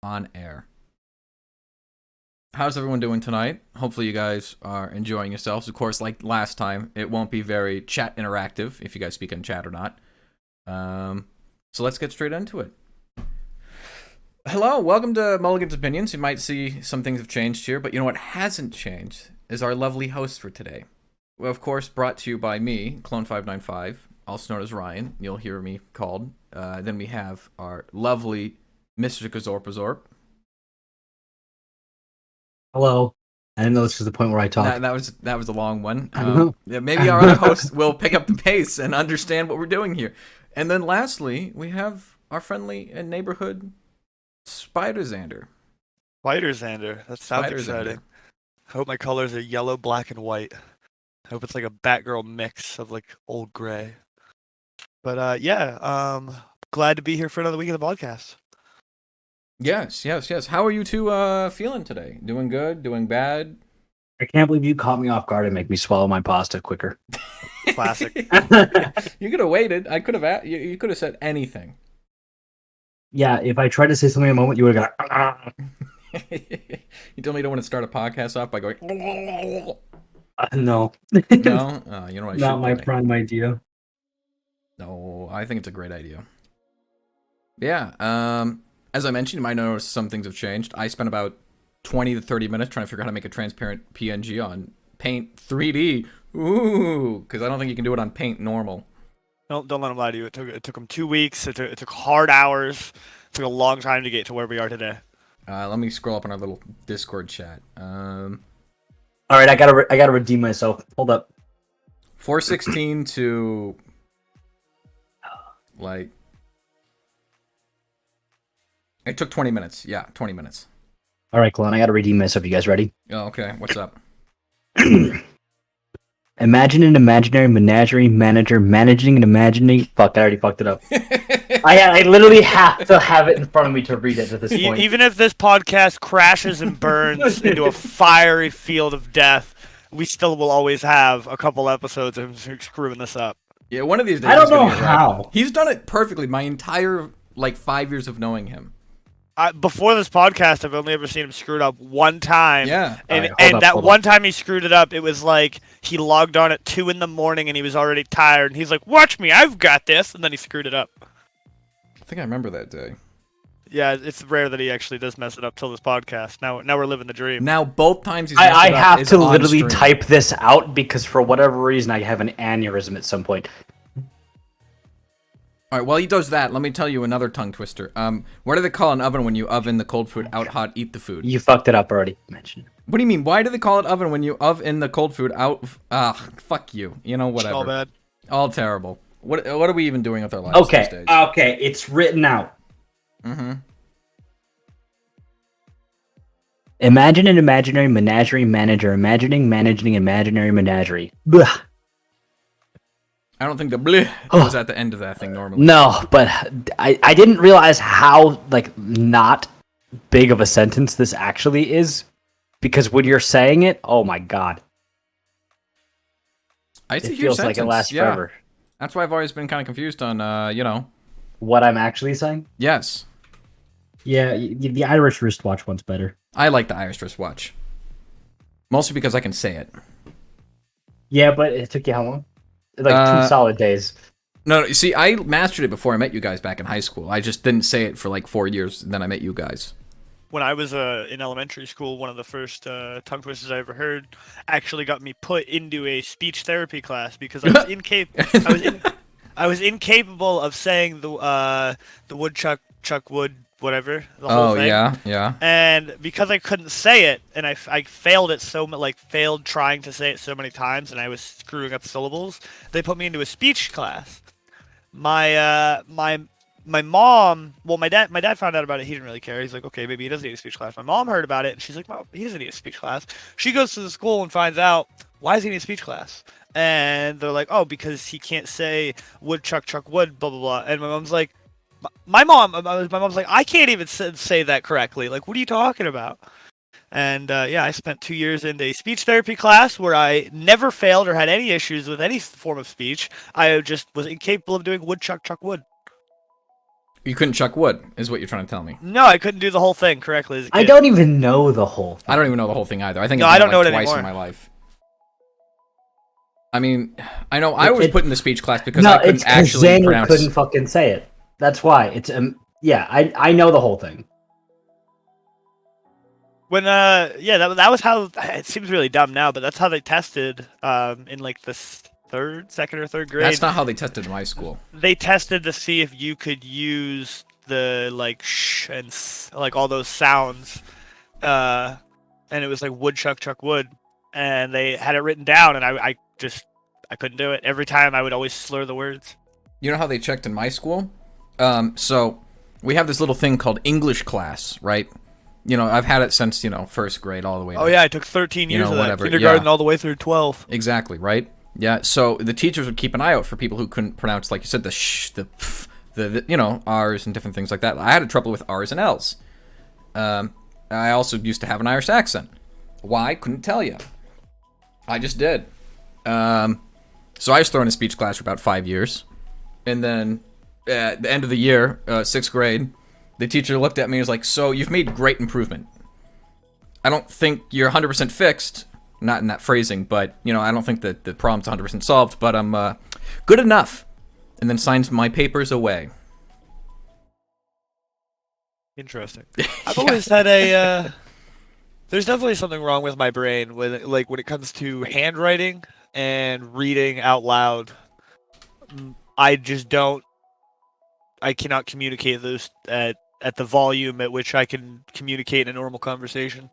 on air. How's everyone doing tonight? Hopefully you guys are enjoying yourselves. Of course, like last time, it won't be very chat interactive if you guys speak in chat or not. So let's get straight into it. Hello, welcome to Mulligan's Opinions. You might see some things have changed here, but you know what hasn't changed is our lovely host for today. Well, of course, brought to you by me, Clone595, also known as Ryan. You'll hear me called. Then we have our lovely Mr. Gazorp. Hello. I didn't know this was the point where I talk. That was a long one. Yeah, maybe our other host will pick up the pace and understand what we're doing here. And then lastly, we have our friendly and neighborhood Spider Zander. Spider Zander. That sounds Spider exciting. Zander. I hope my colors are yellow, black, and white. I hope it's like a Batgirl mix of like old gray. But glad to be here for another week of the podcast. Yes. How are you two feeling today? Doing good? Doing bad? I can't believe you caught me off guard and make me swallow my pasta quicker. Classic. You could have waited. I could have. You could have said anything. Yeah, if I tried to say something in a moment, you would have gone. You told me you don't want to start a podcast off by going. No. No, you know what? Not my prime idea. No, I think it's a great idea. Yeah. As I mentioned, you might notice some things have changed. I spent about 20 to 30 minutes trying to figure out how to make a transparent PNG on Paint 3D. Ooh, because I don't think you can do it on Paint normal. Don't let them lie to you. It took them 2 weeks. It took hard hours. It took a long time to get to where we are today. Let me scroll up on our little Discord chat. All right, I gotta redeem myself. Hold up. 416 to like. It took 20 minutes. Yeah, 20 minutes. All right, Clone, I gotta redeem myself. You guys ready? Oh, okay. What's up? Imagine an imaginary menagerie manager managing an imaginary. Fuck, I already fucked it up. I literally have to have it in front of me to read it at this point. Even if this podcast crashes and burns into a fiery field of death, we still will always have a couple episodes of him screwing this up. Yeah, one of these days. I don't know how. He's done it perfectly my entire 5 years of knowing him. Before this podcast, I've only ever seen him screw it up one time. Yeah. And Right, hold one up. time he screwed it up, it was like he logged on at 2 a.m. and he was already tired. And he's like, watch me, I've got this. And then he screwed it up. I think I remember that day. Yeah, it's rare that he actually does mess it up till this podcast. Now we're living the dream. Now, both times he's I messed it up have is to on literally stream. type this out because for whatever reason I have an aneurysm at some point. All right, while he does that, let me tell you another tongue twister. What do they call an oven when you oven the cold food out hot, eat the food? You fucked it up already. Mentioned. What do you mean? Why do they call it oven when you oven the cold food out? Fuck you. You know, whatever. All bad. All terrible. What are we even doing with our lives these Okay, days? okay, it's written out. Mm-hmm. Imagine an imaginary menagerie manager managing imaginary menagerie. Blah. I don't think the bleh was at the end of that thing normally. No, but I didn't realize how not big of a sentence this actually is, because when you're saying it, oh my god, It's a it huge feels sentence. like it lasts Yeah. forever. That's why I've always been kind of confused on, What I'm actually saying? Yes. Yeah, the Irish wristwatch one's better. I like the Irish wristwatch. Mostly because I can say it. Yeah, but it took you how long? 2 solid days. No, you see, I mastered it before I met you guys back in high school. I just didn't say it for 4 years, and then I met you guys. When I was in elementary school, one of the first tongue twisters I ever heard actually got me put into a speech therapy class because I was I was incapable of saying the woodchuck wood whatever the whole thing. Yeah. And because I couldn't say it, and I failed it failed trying to say it so many times, and I was screwing up syllables, they put me into a speech class. My mom, well, my dad found out about it. He didn't really care. He's like, okay, maybe he doesn't need a speech class. My mom heard about it, and she's like, well, he doesn't need a speech class. She goes to the school and finds out, why does he need a speech class? And they're like, oh, because he can't say woodchuck chuck wood, blah blah blah. And my mom's like, my mom's like, I can't even say that correctly. Like, what are you talking about? And I spent 2 years in a speech therapy class where I never failed or had any issues with any form of speech. I just was incapable of doing woodchuck chuck wood. You couldn't chuck wood, is what you're trying to tell me. No, I couldn't do the whole thing correctly as a kid. I don't even know the whole thing. I don't even know the whole thing either. I think No, I've I done don't it know it twice in anymore. my life. I mean, I know I was put in the speech class because No, I couldn't it's actually Zander pronounce. couldn't fucking say it. That's why. It's yeah, I know the whole thing. When that was how it seems really dumb now, but that's how they tested in like the second or third grade. That's not how they tested in my school. They tested to see if you could use the like sh and like all those sounds, and it was like woodchuck, chuck wood, and they had it written down, and I couldn't do it. Every time I would always slur the words. You know how they checked in my school? So we have this little thing called English class, right? You know, I've had it since, first grade all the way. Oh yeah, I took 13 years of that. whatever, Kindergarten yeah. all the way through 12. Exactly, right? Yeah, so the teachers would keep an eye out for people who couldn't pronounce, like you said, the sh, the pf, the R's and different things like that. I had trouble with R's and L's. I also used to have an Irish accent. Why? Couldn't tell you. I just did. So I was thrown in speech class for about 5 years. And then at the end of the year, 6th grade, the teacher looked at me and was like, so you've made great improvement. I don't think you're 100% fixed. Not in that phrasing, but, I don't think that the problem's 100% solved, but I'm good enough. And then signs my papers away. Interesting. I've always had a. There's definitely something wrong with my brain when it comes to handwriting and reading out loud. I just don't. I cannot communicate those at the volume at which I can communicate in a normal conversation.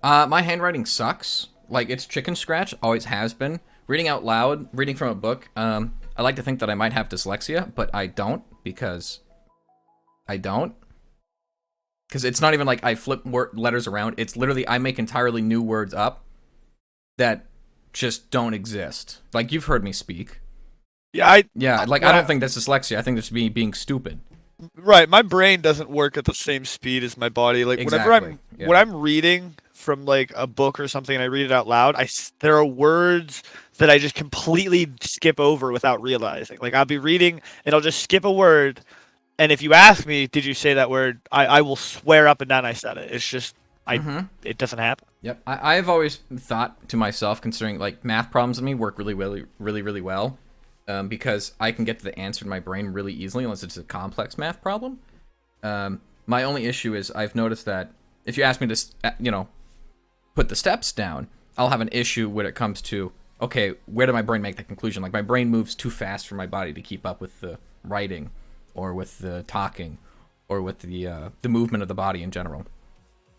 My handwriting sucks. Like, it's chicken scratch, always has been. Reading out loud, reading from a book, I like to think that I might have dyslexia, but I don't, because I don't. Because it's not even like I flip letters around. It's literally I make entirely new words up that just don't exist. Like, you've heard me speak. Yeah, I don't think that's dyslexia. I think that's me being stupid. Right, my brain doesn't work at the same speed as my body. Like Exactly, when I'm reading from like a book or something and I read it out loud, there are words that I just completely skip over without realizing. Like I'll be reading and I'll just skip a word, and if you ask me, did you say that word? I will swear up and down I said it. It's just it doesn't happen. Yep, I've always thought to myself, considering like math problems with me work really, really, really, really well. Because I can get to the answer in my brain really easily, unless it's a complex math problem. My only issue is I've noticed that if you ask me to, put the steps down, I'll have an issue when it comes to, okay, where did my brain make that conclusion? Like, my brain moves too fast for my body to keep up with the writing, or with the talking, or with the movement of the body in general.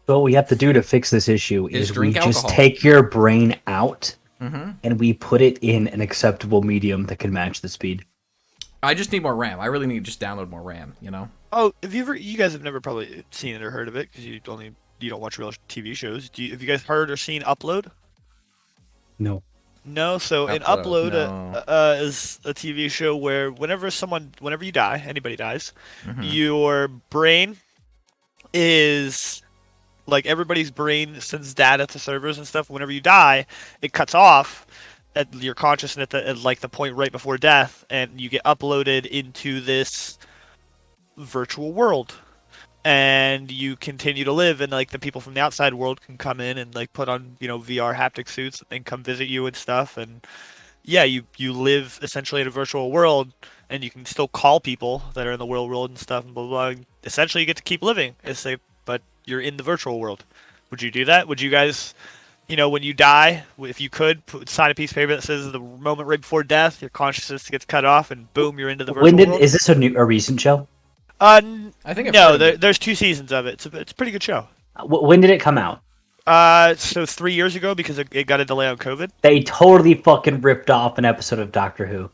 So what we have to do to fix this issue is we drink just alcohol. take your brain out. Mm-hmm. And we put it in an acceptable medium that can match the speed. I just need more RAM. I really need to just download more RAM, Oh, you guys have never probably seen it or heard of it because you don't watch real TV shows. Have you guys heard or seen Upload? No. No, so in Upload is a TV show where whenever you die, anybody dies, your brain is like everybody's brain sends data to servers and stuff. Whenever you die, it cuts off at your consciousness at like the point right before death, and you get uploaded into this virtual world. And you continue to live, and like the people from the outside world can come in and like put on VR haptic suits and come visit you and stuff. And yeah, you live essentially in a virtual world, and you can still call people that are in the real world and stuff. And blah blah. And essentially, you get to keep living. But you're in the virtual world. Would you do that? Would you guys, when you die, if you could, sign a piece of paper that says the moment right before death, your consciousness gets cut off, and boom, you're into the virtual world? Is this a recent show? I think there's 2 seasons of it. It's a pretty good show. When did it come out? So 3 years ago, because it got a delay on COVID. They totally fucking ripped off an episode of Doctor Who.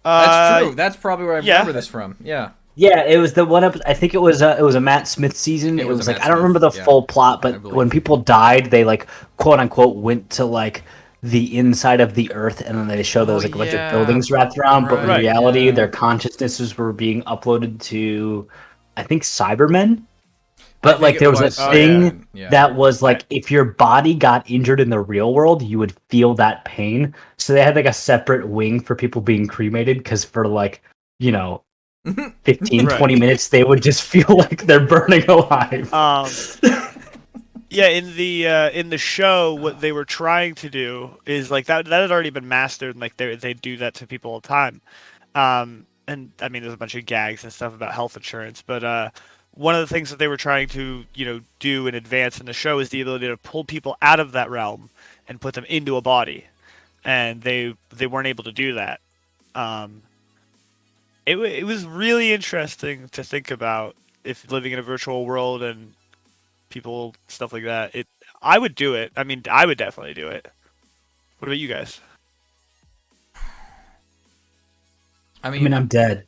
That's true. That's probably where I remember this from. Yeah. Yeah, it was the one episode. I think it was a Matt Smith season. It was like I don't remember the full plot, but when people died, they like quote unquote went to like the inside of the earth, and then they show those like a bunch of buildings wrapped around. But in reality, their consciousnesses were being uploaded to, I think, Cybermen. But like there was a thing that was like if your body got injured in the real world, you would feel that pain. So they had like a separate wing for people being cremated, because for like 15, 20 minutes, they would just feel like they're burning alive. Yeah, in the show, what they were trying to do is like that had already been mastered. And, like they do that to people all the time. And I mean, there's a bunch of gags and stuff about health insurance, but one of the things that they were trying to do in advance in the show is the ability to pull people out of that realm and put them into a body, and they weren't able to do that. It was really interesting to think about if living in a virtual world and people stuff like that. I would do it. I mean, I would definitely do it. What about you guys? I mean, I'm dead.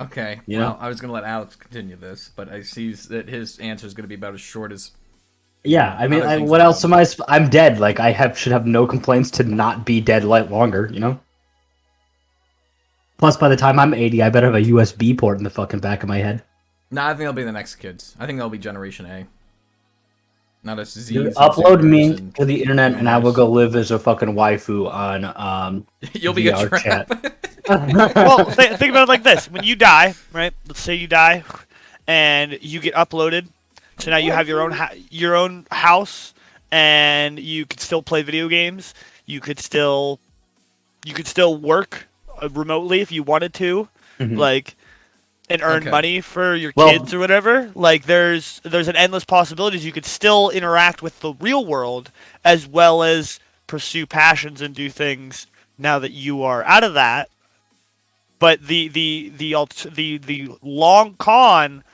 Okay. Well, I was gonna let Alex continue this, but I see that his answer is gonna be about as short as. Yeah, I mean, what else am I? I'm dead. Like should have no complaints to not be dead longer. Plus, by the time I'm 80, I better have a USB port in the fucking back of my head. Nah, I think they'll be the next kids. I think they'll be Generation A. Not a Z. Upload me to the internet, and I will go live as a fucking waifu on You'll be a trap. Well, think about it like this: when you die, right? Let's say you die, and you get uploaded. So now you have your own house, and you could still play video games. You could still work remotely if you wanted to, and earn money for your kids or whatever. Like there's an endless possibilities. You could still interact with the real world as well as pursue passions and do things now that you are out of that. But the long con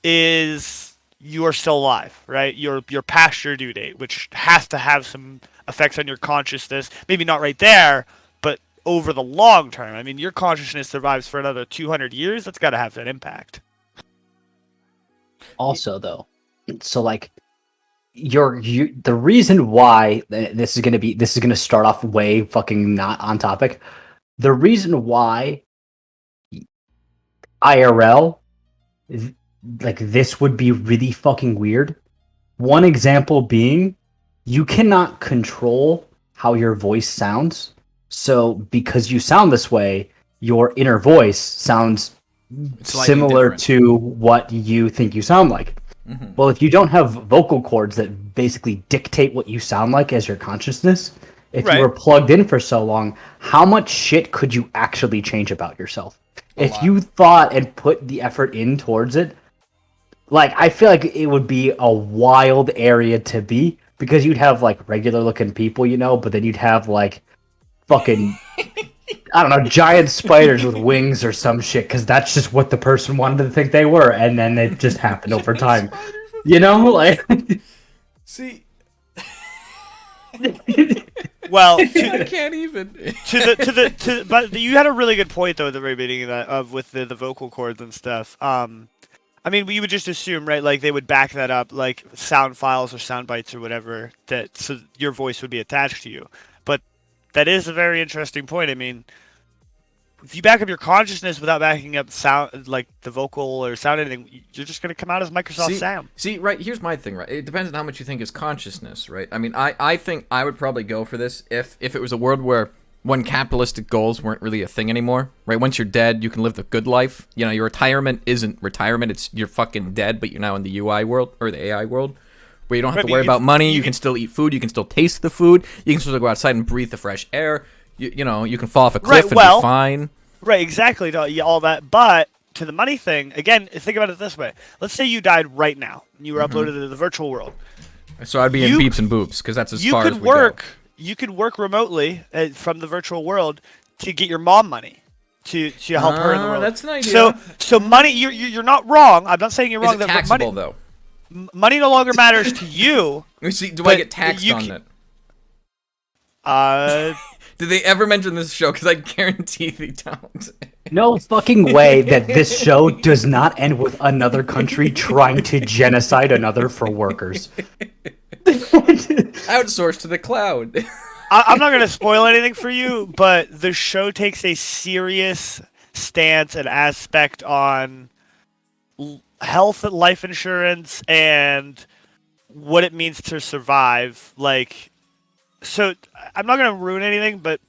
is you are still alive, right? You're past your due date, which has to have some effects on your consciousness. Maybe not right there, but over the long term. I mean, your consciousness survives for another 200 years. That's got to have an impact. Also, though, so like the reason why this is gonna start off way fucking not on topic. The reason why IRL like this would be really fucking weird. One example being, you cannot control how your voice sounds. So because you sound this way, your inner voice sounds similar to what you think you sound like. Mm-hmm. Well, if you don't have vocal cords that basically dictate what you sound like as your consciousness, if you were plugged in for so long, how much shit could you actually change about yourself? If you thought and put the effort in towards it, like, I feel like it would be a wild area to be, because you'd have, like, regular-looking people, but then you'd have, like, fucking, I don't know, giant spiders with wings or some shit, because that's just what the person wanted to think they were, and then it just happened over time. Like... See... Well, I can't even. But you had a really good point though at the very beginning of with the vocal cords and stuff. I mean, we would just assume, right? Like they would back that up, like sound files or sound bites or whatever, so your voice would be attached to you. But that is a very interesting point. I mean, if you back up your consciousness without backing up sound, like the vocal or sound anything, you're just going to come out as Microsoft Sam. See, right, here's my thing, right? It depends on how much you think is consciousness, right? I mean, I think I would probably go for this if it was a world where when capitalistic goals weren't really a thing anymore, right? Once you're dead, you can live the good life. Your retirement isn't retirement, you're fucking dead, but you're now in the UI world, or the AI world, where you don't have to worry about money, you can still eat food, you can still taste the food, you can still go outside and breathe the fresh air. You can fall off a cliff and be fine. Right, exactly. All that. But to the money thing, again, think about it this way. Let's say you died right now. And you were uploaded to the virtual world. So I'd be in beeps and boops, because that's as far as we go. You could work remotely from the virtual world to get your mom money to help her in the world. That's an idea. So money, you're not wrong. I'm not saying you're wrong. Is it taxable, though? Money no longer matters to you. Do I get taxed on it? Did they ever mention this show? Because I guarantee they don't. No fucking way that this show does not end with another country trying to genocide another for workers. Outsourced to the cloud. I'm not going to spoil anything for you, but the show takes a serious stance and aspect on health and life insurance and what it means to survive. Like, so I'm not going to ruin anything, but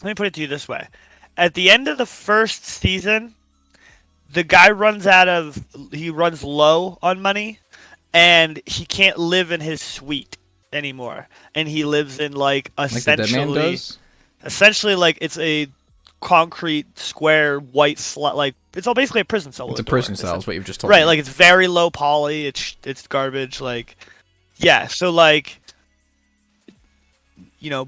let me put it to you this way. at the end of the first season, the guy runs low on money, and he can't live in his suite anymore, and he lives in like the Dead Man does? Essentially like it's a concrete square white like it's all basically a prison cell. It's a prison cell, is what you've just told me. Right, me. like it's very low poly. It's garbage. Like, yeah. So like,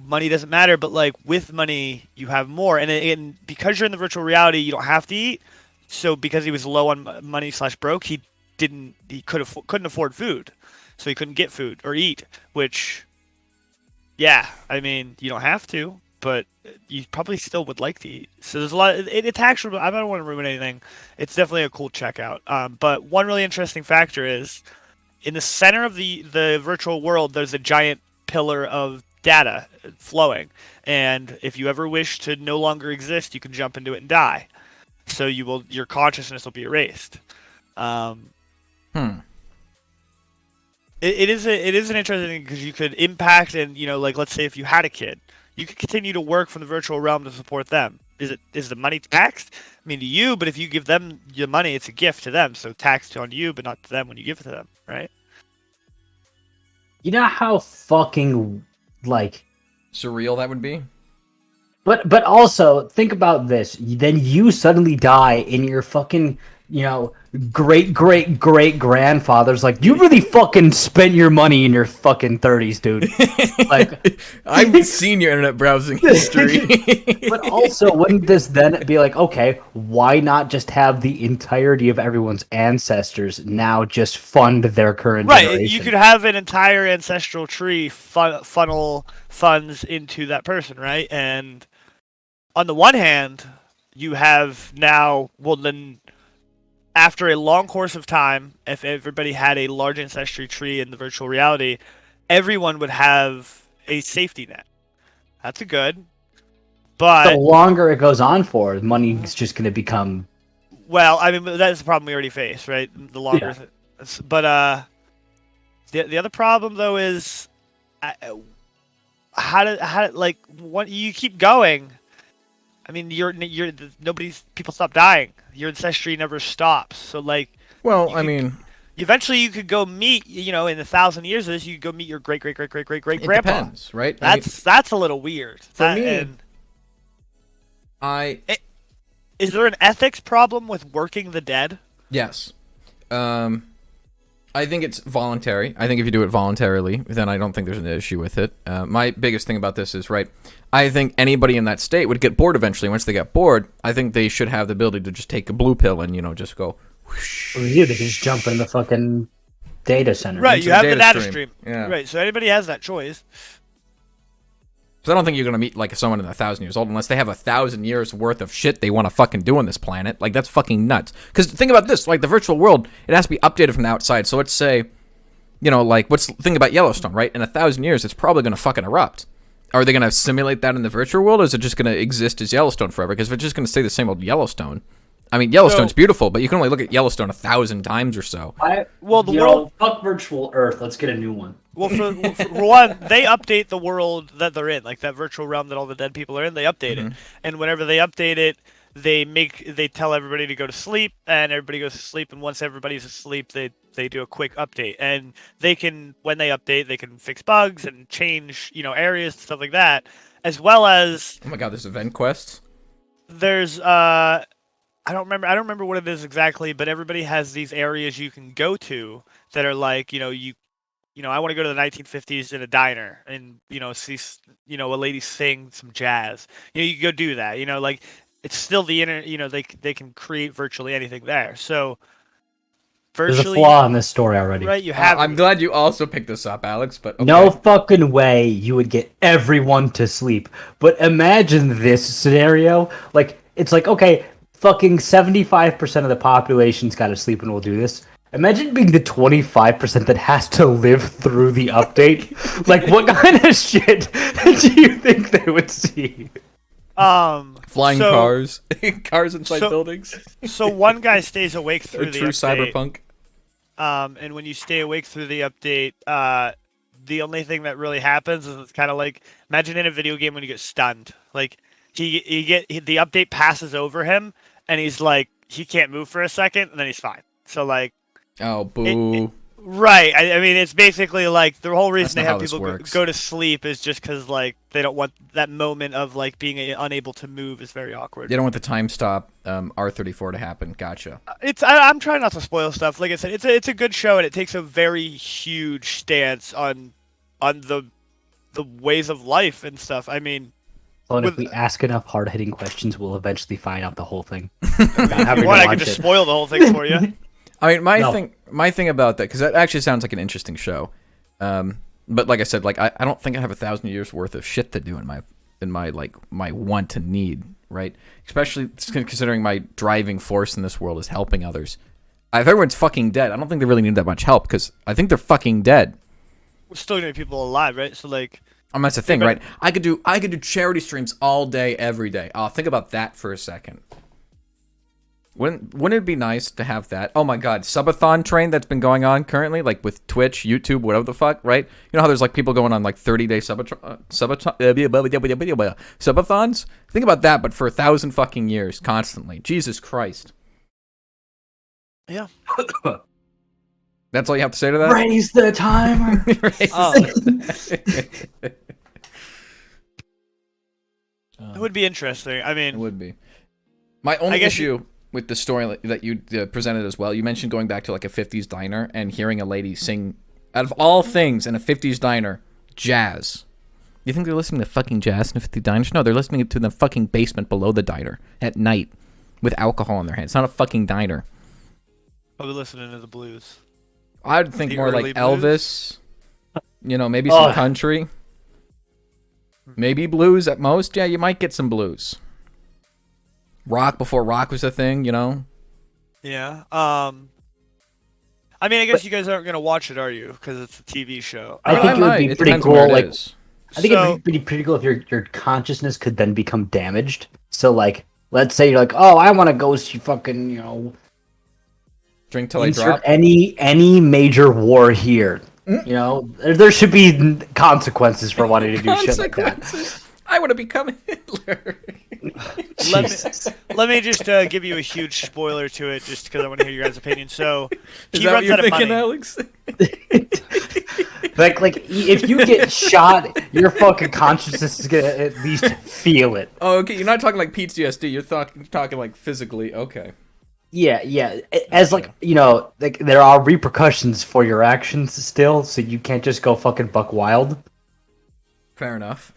money doesn't matter, but like with money you have more, and because you're in the virtual reality, you don't have to eat. So because he was low on money / broke, he couldn't afford food, so he couldn't get food or eat. Which, yeah, I mean you don't have to, but you probably still would like to eat. So there's a lot. It's actually, I don't want to ruin anything. It's definitely a cool checkout. But one really interesting factor is in the center of the virtual world, there's a giant pillar of data flowing, and if you ever wish to no longer exist, you can jump into it and die. So your consciousness will be erased. It is an interesting thing because you could impact, and like let's say if you had a kid, you could continue to work from the virtual realm to support them. Is the money taxed? I mean, to you, but if you give them your money, it's a gift to them, so taxed on you, but not to them when you give it to them, right? You know how fucking like surreal that would be? But also think about this. Then you suddenly die in your fucking, great grandfather's like, you really fucking spent your money in your fucking 30s, dude. Like, I've seen your internet browsing history. But also, wouldn't this then be like, okay, why not just have the entirety of everyone's ancestors now just fund their current generation? Right, you could have an entire ancestral tree funnel funds into that person, right? And on the one hand, you have now, well then, after a long course of time, if everybody had a large ancestry tree in the virtual reality, everyone would have a safety net. That's a good. But the longer it goes on for, money's just going to become... Well, I mean, that's the problem we already face, right? The longer... Yeah. But the other problem, though, is what you keep going... I mean, people stop dying. Your ancestry never stops. So, like, eventually you could go meet, in 1,000 years of this, you could go meet your great grandpa. It depends, right? That's a little weird. For me, is there an ethics problem with working the dead? Yes. I think it's voluntary. I think if you do it voluntarily, then I don't think there's an issue with it. My biggest thing about this is, I think anybody in that state would get bored eventually. Once they get bored, I think they should have the ability to just take a blue pill and, just go whoosh. Well, they just jump in the fucking data center. Right, you have the data stream. Yeah. Right, so anybody has that choice. So I don't think you're going to meet, someone in 1,000 years old unless they have 1,000 years worth of shit they want to fucking do on this planet. That's fucking nuts. Because think about this, the virtual world, it has to be updated from the outside. So let's say, think about Yellowstone, right? In 1,000 years, it's probably going to fucking erupt. Are they going to simulate that in the virtual world, or is it just going to exist as Yellowstone forever? Because if it's just going to stay the same old Yellowstone, I mean, Yellowstone's beautiful, but you can only look at Yellowstone 1,000 times or so. Fuck virtual Earth. Let's get a new one. Well, for one, they update the world that they're in, like that virtual realm that all the dead people are in. They update it, and whenever they update it, they tell everybody to go to sleep, and everybody goes to sleep. And once everybody's asleep, they do a quick update, and when they update, they can fix bugs and change areas and stuff like that, as well as oh my god, there's event quests. There's I don't remember what it is exactly, but everybody has these areas you can go to that are like I want to go to the 1950s in a diner and see a lady sing some jazz. You can go do that. It's still the internet. They can create virtually anything there. So there's a flaw in this story already. Right, you have. I'm glad you also picked this up, Alex. But okay. No fucking way you would get everyone to sleep. But imagine this scenario. It's okay, fucking 75% of the population's got to sleep, and we'll do this. Imagine being the 25% that has to live through the update. What kind of shit do you think they would see? Flying cars, cars inside buildings. So one guy stays awake through the true update. Cyberpunk. And when you stay awake through the update, the only thing that really happens is it's kind of like imagine in a video game when you get stunned. the update passes over him, and he's like he can't move for a second, and then he's fine. So like, oh boo. Right. I mean, it's basically like the whole reason they have people go to sleep is just because like they don't want that moment of like being unable to move is very awkward. They don't want the time stop R34 to happen. Gotcha. I'm trying not to spoil stuff. Like I said, it's a good show and it takes a very huge stance on the ways of life and stuff. I mean, well, if we ask enough hard-hitting questions, we'll eventually find out the whole thing. I could just spoil the whole thing for you. I mean, my thing about that, because that actually sounds like an interesting show, but like I said, like I don't think I have 1,000 years worth of shit to do in my like my want to need, right? Especially considering my driving force in this world is helping others. If everyone's fucking dead, I don't think they really need that much help because I think they're fucking dead. We're still gonna be people alive, right? So like, that's the thing, right? I could do charity streams all day, every day. Oh, think about that for a second. Wouldn't it be nice to have that? Oh my god, subathon train that's been going on currently, like with Twitch, YouTube, whatever the fuck, right? You know how there's like people going on like 30-day subathons? Think about that, but for 1,000 fucking years, constantly. Jesus Christ. Yeah. That's all you have to say to that? Raise the timer. It would be interesting. I mean, it would be. My only issue with the story that you presented as well, you mentioned going back to like a 50s diner and hearing a lady sing, out of all things in a 50s diner, jazz. You think they're listening to fucking jazz in a 50s diner? No, they're listening to the fucking basement below the diner at night with alcohol in their hand. It's not a fucking diner. Probably listening to the blues. I'd think more like blues? Elvis, maybe some country. Maybe blues at most. Yeah, you might get some blues. Rock before rock was a thing, Yeah. I mean, I guess you guys aren't gonna watch it, are you? Because it's a TV show. I think it would be pretty cool. Like, I think it'd be pretty cool if your consciousness could then become damaged. So, like, let's say you're like, oh, I want to go see fucking, drink till I drop. Any major war here. There should be consequences for wanting to do shit like that. I want to become Hitler. Let me just give you a huge spoiler to it, just because I want to hear your guys' opinion. So, is that what you're thinking, Alex? like if you get shot, your fucking consciousness is gonna at least feel it. Oh, okay. You're not talking like PTSD. You're talking like physically. Okay. Yeah. As like like there are repercussions for your actions still, so you can't just go fucking buck wild. Fair enough.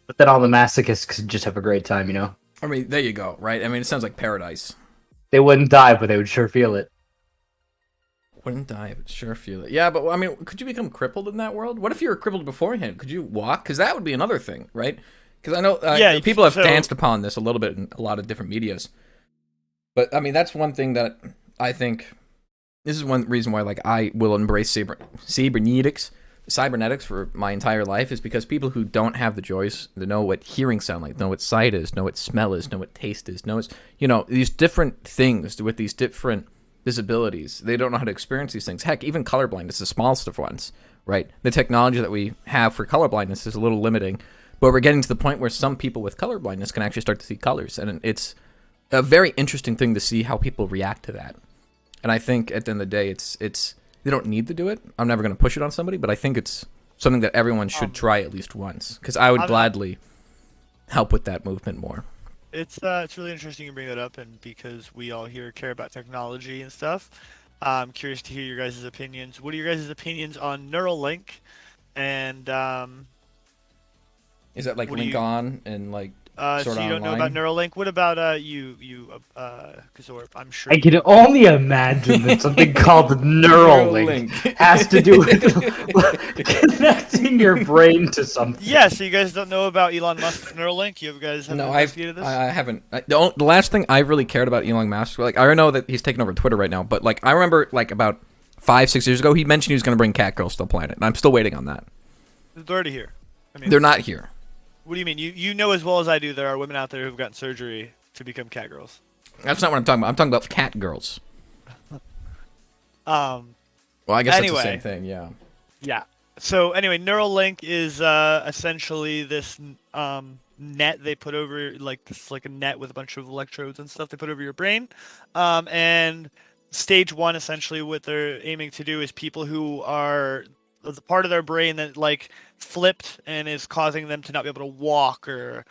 But then all the masochists could just have a great time, I mean, there you go, right? I mean, it sounds like paradise. They wouldn't die, but they would sure feel it. Wouldn't die, but sure feel it. Yeah, but I mean, could you become crippled in that world? What if you were crippled beforehand? Could you walk? Because that would be another thing, right? Because I know people have danced upon this a little bit in a lot of different medias. But, I mean, that's one thing that I think... This is one reason why, like, I will embrace cybernetics for my entire life is because people who don't have the joys to know what hearing sound like, know what sight is, know what smell is, know what taste is, know these different things with these different disabilities. They don't know how to experience these things. Heck, even colorblindness, the smallest of ones, right? The technology that we have for colorblindness is a little limiting, but we're getting to the point where some people with colorblindness can actually start to see colors, and it's a very interesting thing to see how people react to that. And I think at the end of the day, it's they don't need to do it. I'm never going to push it on somebody, but I think it's something that everyone should try at least once, because I would gladly help with that movement more. It's really interesting you bring that up, and because we all here care about technology and stuff, I'm curious to hear your guys' opinions. What are your guys' opinions on Neuralink? And is that like link on and like so you don't know about Neuralink? What about you, Gazorp? I'm sure. I can only imagine that something called Neuralink has to do with connecting your brain to something. Yeah, so you guys don't know about Elon Musk's Neuralink? You guys haven't investigated this? I haven't. The last thing I really cared about Elon Musk, like I know that he's taking over Twitter right now, but like I remember like about 5-6 years ago, he mentioned he was going to bring catgirls to the planet, and I'm still waiting on that. They're already here. I mean, they're not here. What do you mean? You know as well as I do there are women out there who've gotten surgery to become catgirls. That's not what I'm talking about. I'm talking about cat girls. Well, I guess that's the same thing, yeah. Yeah. So anyway, Neuralink is essentially this net they put over, like this, like a net with a bunch of electrodes and stuff they put over your brain. And stage one, essentially, what they're aiming to do is people who are the part of their brain that like flipped and is causing them to not be able to walk or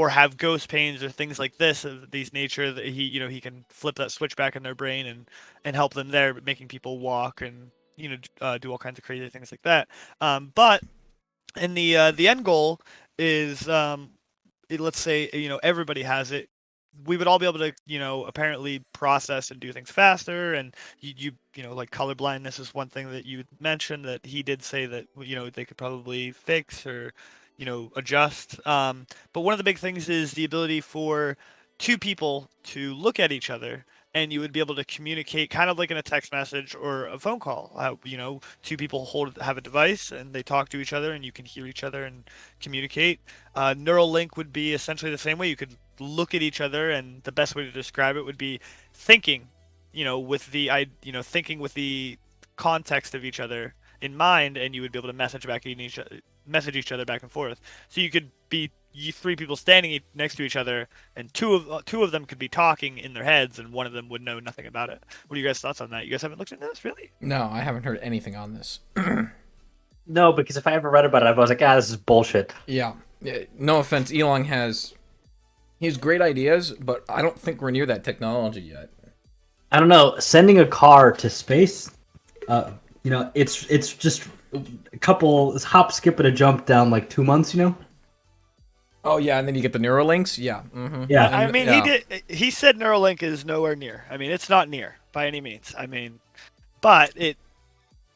have ghost pains or things like this of these nature, that he can flip that switch back in their brain and help them there, making people walk and do all kinds of crazy things like that. But and the end goal is let's say everybody has it. We would all be able to apparently process and do things faster, and like color blindness is one thing that you mentioned that he did say that they could probably fix or adjust. But one of the big things is the ability for two people to look at each other, and you would be able to communicate kind of like in a text message or a phone call. Two people have a device and they talk to each other, and you can hear each other and communicate. Neuralink would be essentially the same way. You could look at each other, and the best way to describe it would be thinking, thinking with the context of each other in mind, and you would be able to message each other back and forth. So you could be three people standing next to each other, and two of them could be talking in their heads, and one of them would know nothing about it. What are you guys' thoughts on that? You guys haven't looked into this, really? No, I haven't heard anything on this. No, because if I ever read about it, I was like, this is bullshit. Yeah. No offense, Elon has great ideas, but I don't think we're near that technology yet. I don't know. Sending a car to space, it's just a couple hop, skip, and a jump down like 2 months. Oh yeah, and then you get the Neuralinks. Yeah. Mm-hmm. Yeah. I mean, he said Neuralink is nowhere near. I mean, it's not near by any means. I mean, but it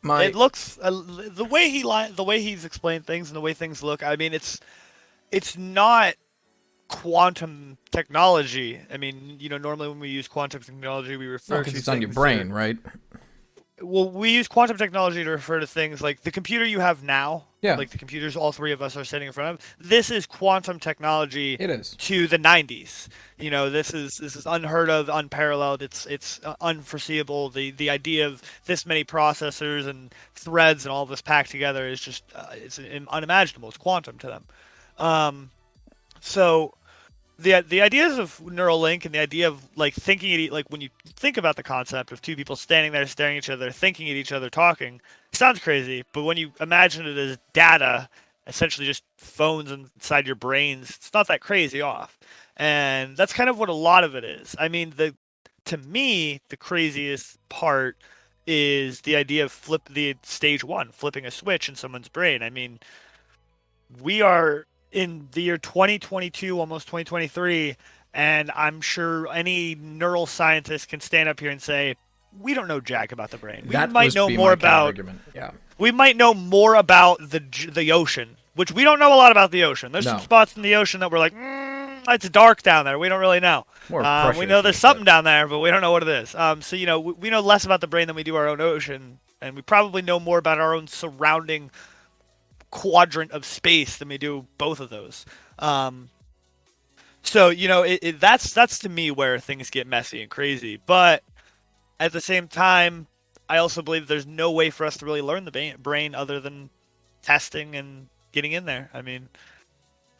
looks the way he's explained things and the way things look. I mean, it's not quantum technology. I mean, normally when we use quantum technology, we refer to it's on your brain, right? Well, we use quantum technology to refer to things like the computer you have now. Yeah. Like the computers all three of us are sitting in front of. This is quantum technology. It is. To the 90s. This is unheard of, unparalleled. It's unforeseeable. The idea of this many processors and threads and all this packed together is just it's unimaginable. It's quantum to them. So the ideas of Neuralink and the idea of like thinking like when you think about the concept of two people standing there staring at each other, thinking at each other, talking, sounds crazy. But when you imagine it as data, essentially just phones inside your brains, it's not that crazy off. And that's kind of what a lot of it is. I mean, to me, the craziest part is the idea of the stage one, flipping a switch in someone's brain. I mean, we are in the year 2022, almost 2023, and I'm sure any neural scientist can stand up here and say, we don't know jack about the brain. We might know more about the ocean, which we don't know a lot about the ocean. There's some spots in the ocean that we're like, it's dark down there. We don't really know. We know there's something down there, but we don't know what it is. So we know less about the brain than we do our own ocean, and we probably know more about our own surrounding quadrant of space than we do both of those. So that's to me where things get messy and crazy. But at the same time, I also believe there's no way for us to really learn the brain other than testing and getting in there. I mean,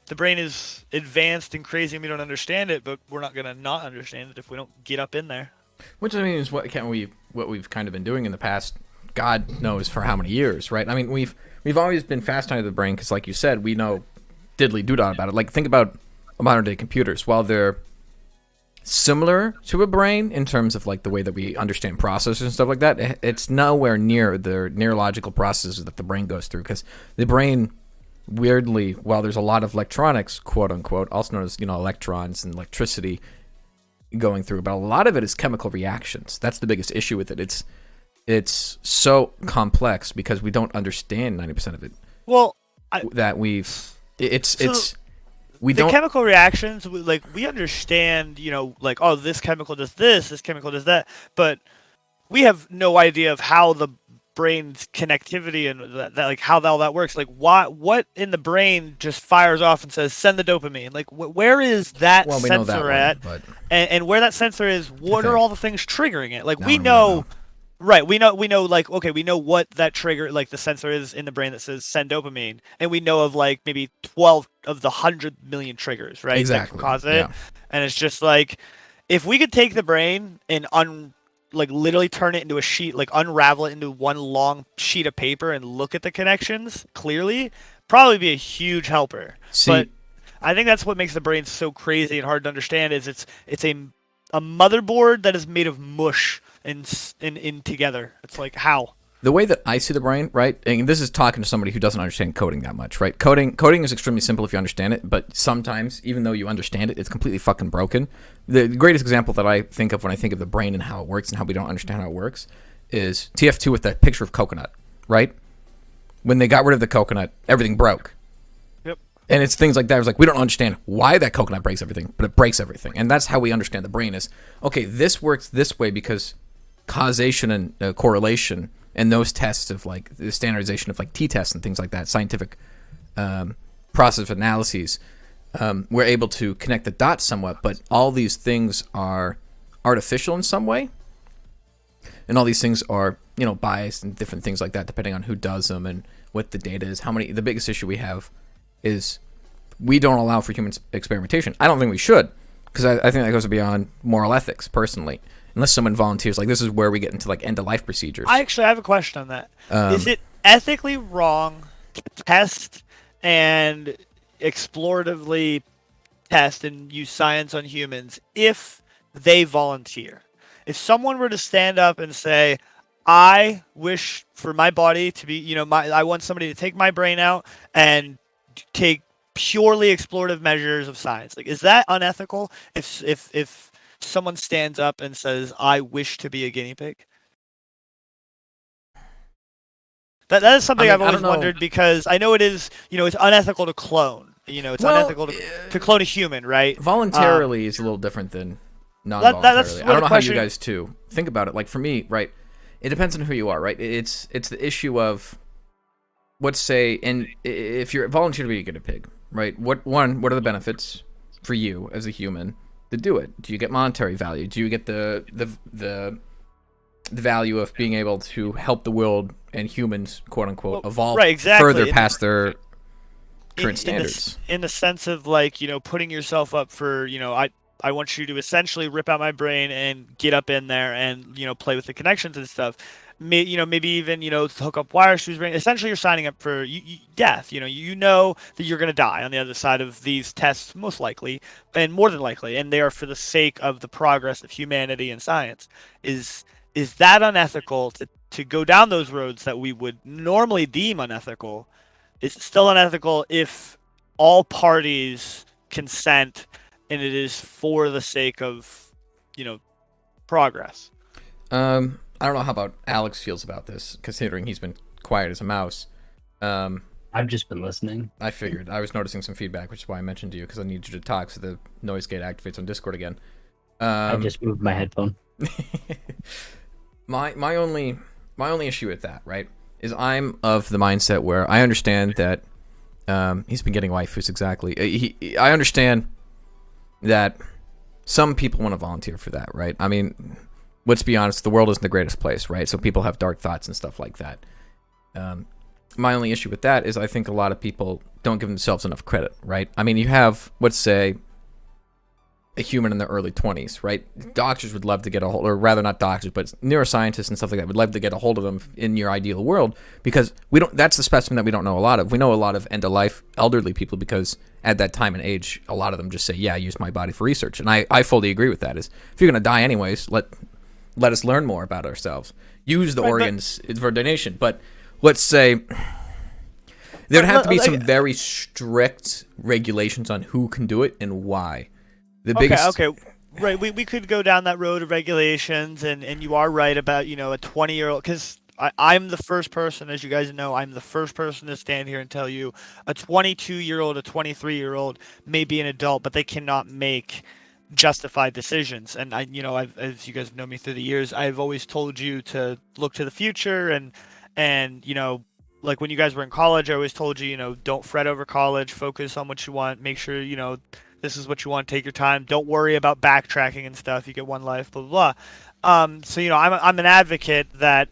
the brain is advanced and crazy and we don't understand it, but we're not gonna not understand it if we don't get up in there. Which I mean is what we've kind of been doing in the past, God knows for how many years, right? I mean, we've always been fascinated with the brain because, like you said, we know diddly doo-dah about it. Like, think about modern-day computers. While they're similar to a brain in terms of, like, the way that we understand processors and stuff like that, it's nowhere near the neurological processes that the brain goes through because the brain, weirdly, while there's a lot of electronics, quote-unquote, also known as, electrons and electricity going through, but a lot of it is chemical reactions. That's the biggest issue with it. It's so complex because we don't understand 90% of it. Well, chemical reactions, we understand, this chemical does this chemical does that, but we have no idea of how the brain's connectivity and that like how all that works. Like, what in the brain just fires off and says send the dopamine? Like, where is that sensor at? And where that sensor is, what are all the things triggering it? Like, we know. Right, we know like okay, we know what that trigger like the sensor is in the brain that says send dopamine, and we know of like maybe 12 of the 100 million triggers, right? Exactly. That can cause it. Yeah. And it's just like if we could take the brain and like literally turn it into a sheet, like unravel it into one long sheet of paper and look at the connections clearly, probably be a huge helper. See, but I think that's what makes the brain so crazy and hard to understand is it's a motherboard that is made of mush in together. It's like how? The way that I see the brain, right, and this is talking to somebody who doesn't understand coding that much, right? Coding is extremely simple if you understand it, but sometimes, even though you understand it, it's completely fucking broken. The greatest example that I think of when I think of the brain and how it works and how we don't understand how it works is TF2 with that picture of coconut, right? When they got rid of the coconut, everything broke. Yep. And it's things like that. It's like we don't understand why that coconut breaks everything, but it breaks everything. And that's how we understand the brain is, okay, this works this way because causation and correlation and those tests of like the standardization of like t-tests and things like that, scientific process of analyses, we're able to connect the dots somewhat, but all these things are artificial in some way. And all these things are, you know, biased and different things like that, depending on who does them and what the data is. The biggest issue we have is we don't allow for human experimentation. I don't think we should, because I think that goes beyond moral ethics, personally. Unless someone volunteers, like this is where we get into like end-of-life procedures. I have a question on that. Is it ethically wrong to test and exploratively test and use science on humans if they volunteer? If someone were to stand up and say, I wish for my body to be, you know, I want somebody to take my brain out and take purely explorative measures of science. Like, is that unethical? If someone stands up and says, I wish to be a guinea pig? That is something I've always wondered, because I know it is, you know, it's unethical to clone. You know, it's unethical to clone a human, right? Voluntarily is a little different than non-voluntarily. I don't know how you guys too think about it. Like for me, right, it depends on who you are, right? It's the issue of, let's say, and if you're volunteer to be a guinea pig, right? What are the benefits for you as a human to do it? Do you get monetary value? Do you get the value of being able to help the world and humans, quote unquote, evolve further past their current standards? In the sense of like, you know, putting yourself up for, you know, I want you to essentially rip out my brain and get up in there and, you know, play with the connections and stuff. Maybe even, you know, hook up wires to his brain. Essentially, you're signing up for death. You know that you're going to die on the other side of these tests, most likely, and more than likely, and they are for the sake of the progress of humanity and science. Is that unethical to go down those roads that we would normally deem unethical? Is it still unethical if all parties consent and it is for the sake of, you know, progress? I don't know how about Alex feels about this, considering he's been quiet as a mouse. I've just been listening. I figured. I was noticing some feedback, which is why I mentioned to you, because I need you to talk so the noise gate activates on Discord again. I just moved my headphone. my only issue with that, right, is I'm of the mindset where I understand that he's been getting waifus, exactly. I understand that some people want to volunteer for that, right? I mean, let's be honest, the world isn't the greatest place, right? So people have dark thoughts and stuff like that. My only issue with that is I think a lot of people don't give themselves enough credit, right? I mean, you have, let's say, a human in their early 20s, right? Doctors would love to get a hold, or rather not doctors, but neuroscientists and stuff like that would love to get a hold of them in your ideal world, because that's the specimen that we don't know a lot of. We know a lot of end-of-life elderly people because at that time and age, a lot of them just say, yeah, I use my body for research. And I fully agree with that. Is if you're going to die anyways, let us learn more about ourselves. Use the organs for donation. But let's say there'd have to be some very strict regulations on who can do it and why. Right, we could go down that road of regulations, and you are right about, you know, a 20-year-old, because I'm the first person, as you guys know, I'm the first person to stand here and tell you a 22-year-old, a 23-year-old may be an adult, but they cannot make justified decisions. And as you guys know me through the years, I've always told you to look to the future, and you know, like when you guys were in college, I always told you, you know, don't fret over college, focus on what you want, make sure, you know, this is what you want, take your time, don't worry about backtracking and stuff, you get one life, blah blah blah. So I'm an advocate that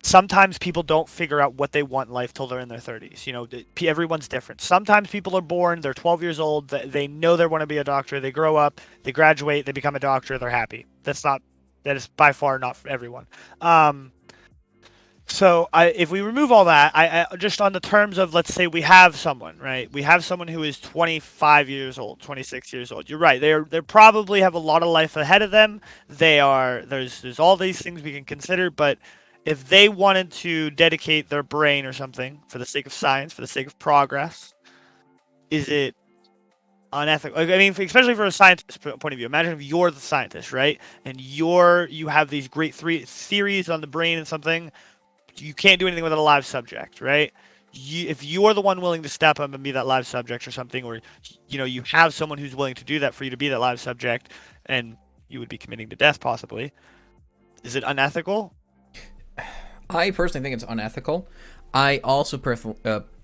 sometimes people don't figure out what they want in life till they're in their 30s. Everyone's different. Sometimes people are born, they're 12 years old, they know they want to be a doctor, they grow up, they graduate, they become a doctor, they're happy. That is by far not for everyone. So if we remove all that, I just on the terms of, let's say we have someone, right? We have someone who is 25 years old, 26 years old. You're right. They probably have a lot of life ahead of them. There's all these things we can consider, but if they wanted to dedicate their brain or something for the sake of science, for the sake of progress, is it unethical? I mean, especially from a scientist's point of view. Imagine if you're the scientist, right? And you have these great theories on the brain and something. You can't do anything with a live subject, right? If you're the one willing to step up and be that live subject or something, or you have someone who's willing to do that for you to be that live subject, and you would be committing to death possibly, is it unethical? I personally think it's unethical. I also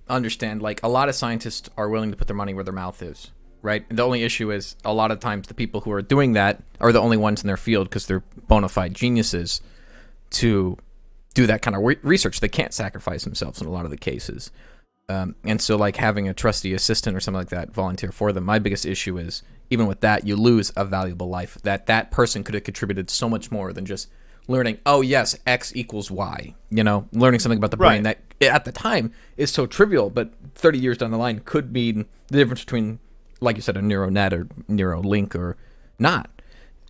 understand, like, a lot of scientists are willing to put their money where their mouth is, right? The only issue is a lot of times the people who are doing that are the only ones in their field because they're bona fide geniuses to do that kind of research. They can't sacrifice themselves in a lot of the cases. And so, like, having a trusty assistant or something like that volunteer for them, my biggest issue is, even with that, you lose a valuable life. That person could have contributed so much more than just learning, oh, yes, X equals Y. Learning something about the brain that at the time is so trivial, but 30 years down the line could mean the difference between, like you said, a neural net or neural link or not.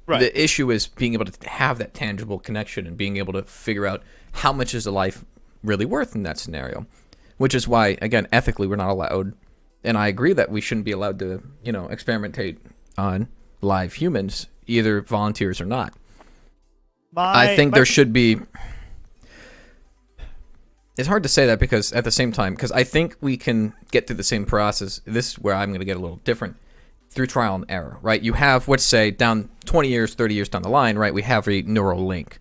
Right. The issue is being able to have that tangible connection and being able to figure out how much is a life really worth in that scenario, which is why, again, ethically, we're not allowed. And I agree that we shouldn't be allowed to, experimentate on live humans, either volunteers or not. I think there should be. It's hard to say that because at the same time, because I think we can get through the same process. This is where I'm going to get a little different. Through trial and error, right? You have, let's say, down 20 years, 30 years down the line, right? We have a neural link,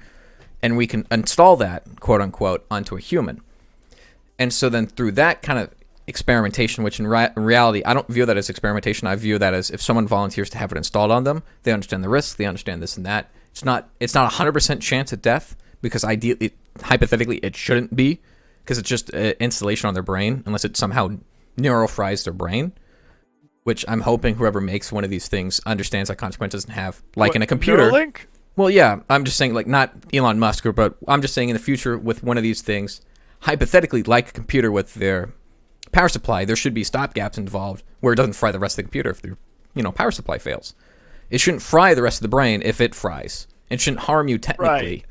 and we can install that, quote unquote, onto a human. And so then through that kind of experimentation, which in reality, I don't view that as experimentation. I view that as if someone volunteers to have it installed on them, they understand the risks, they understand this and that. It's not a 100% chance of death because hypothetically, it shouldn't be because it's just an installation on their brain, unless it somehow neurofries their brain. Which I'm hoping whoever makes one of these things understands that consequences and have, like, in a computer. Neuralink? Well, yeah, I'm just saying, like, not Elon Musk, but I'm just saying in the future with one of these things, hypothetically, like a computer with their power supply, there should be stopgaps involved where it doesn't fry the rest of the computer if their power supply fails. It shouldn't fry the rest of the brain if it fries. It shouldn't harm you technically. Right.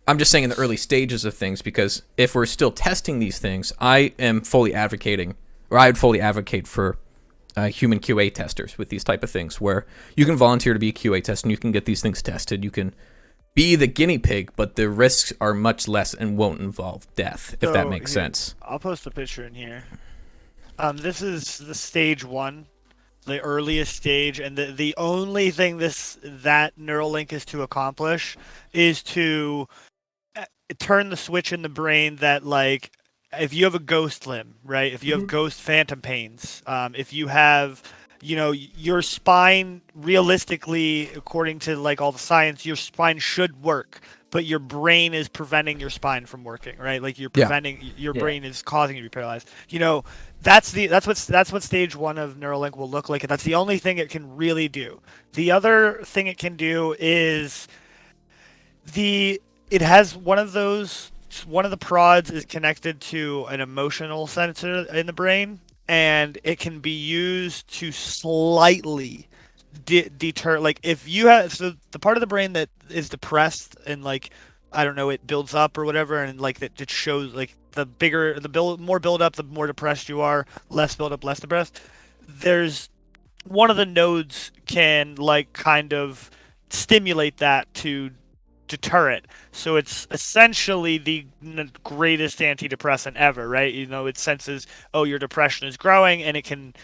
I'm just saying in the early stages of things, because if we're still testing these things, I would fully advocate for human QA testers with these type of things, where you can volunteer to be a QA tester and you can get these things tested. You can be the guinea pig, but the risks are much less and won't involve death, if that makes sense. I'll post a picture in here. This is the stage 1, the earliest stage, and the only thing that Neuralink is to accomplish is to turn the switch in the brain that, like, if you have a ghost limb, right? If you have ghost phantom pains, if you have, your spine, realistically, according to, like, all the science, your spine should work, but your brain is preventing your spine from working, right? Like, you're preventing your brain is causing you to be paralyzed. That's what stage 1 of Neuralink will look like, and that's the only thing it can really do. The other thing it can do is it has one of the prods is connected to an emotional sensor in the brain, and it can be used to slightly deter, like, if you have, so the part of the brain that is depressed and, like, I don't know, it builds up or whatever, and, like, that it shows, like, more build up, the more depressed you are, less build up, less depressed. There's one of the nodes can, like, kind of stimulate that to deter it. So it's essentially the greatest antidepressant ever, right? It senses, oh, your depression is growing, and it can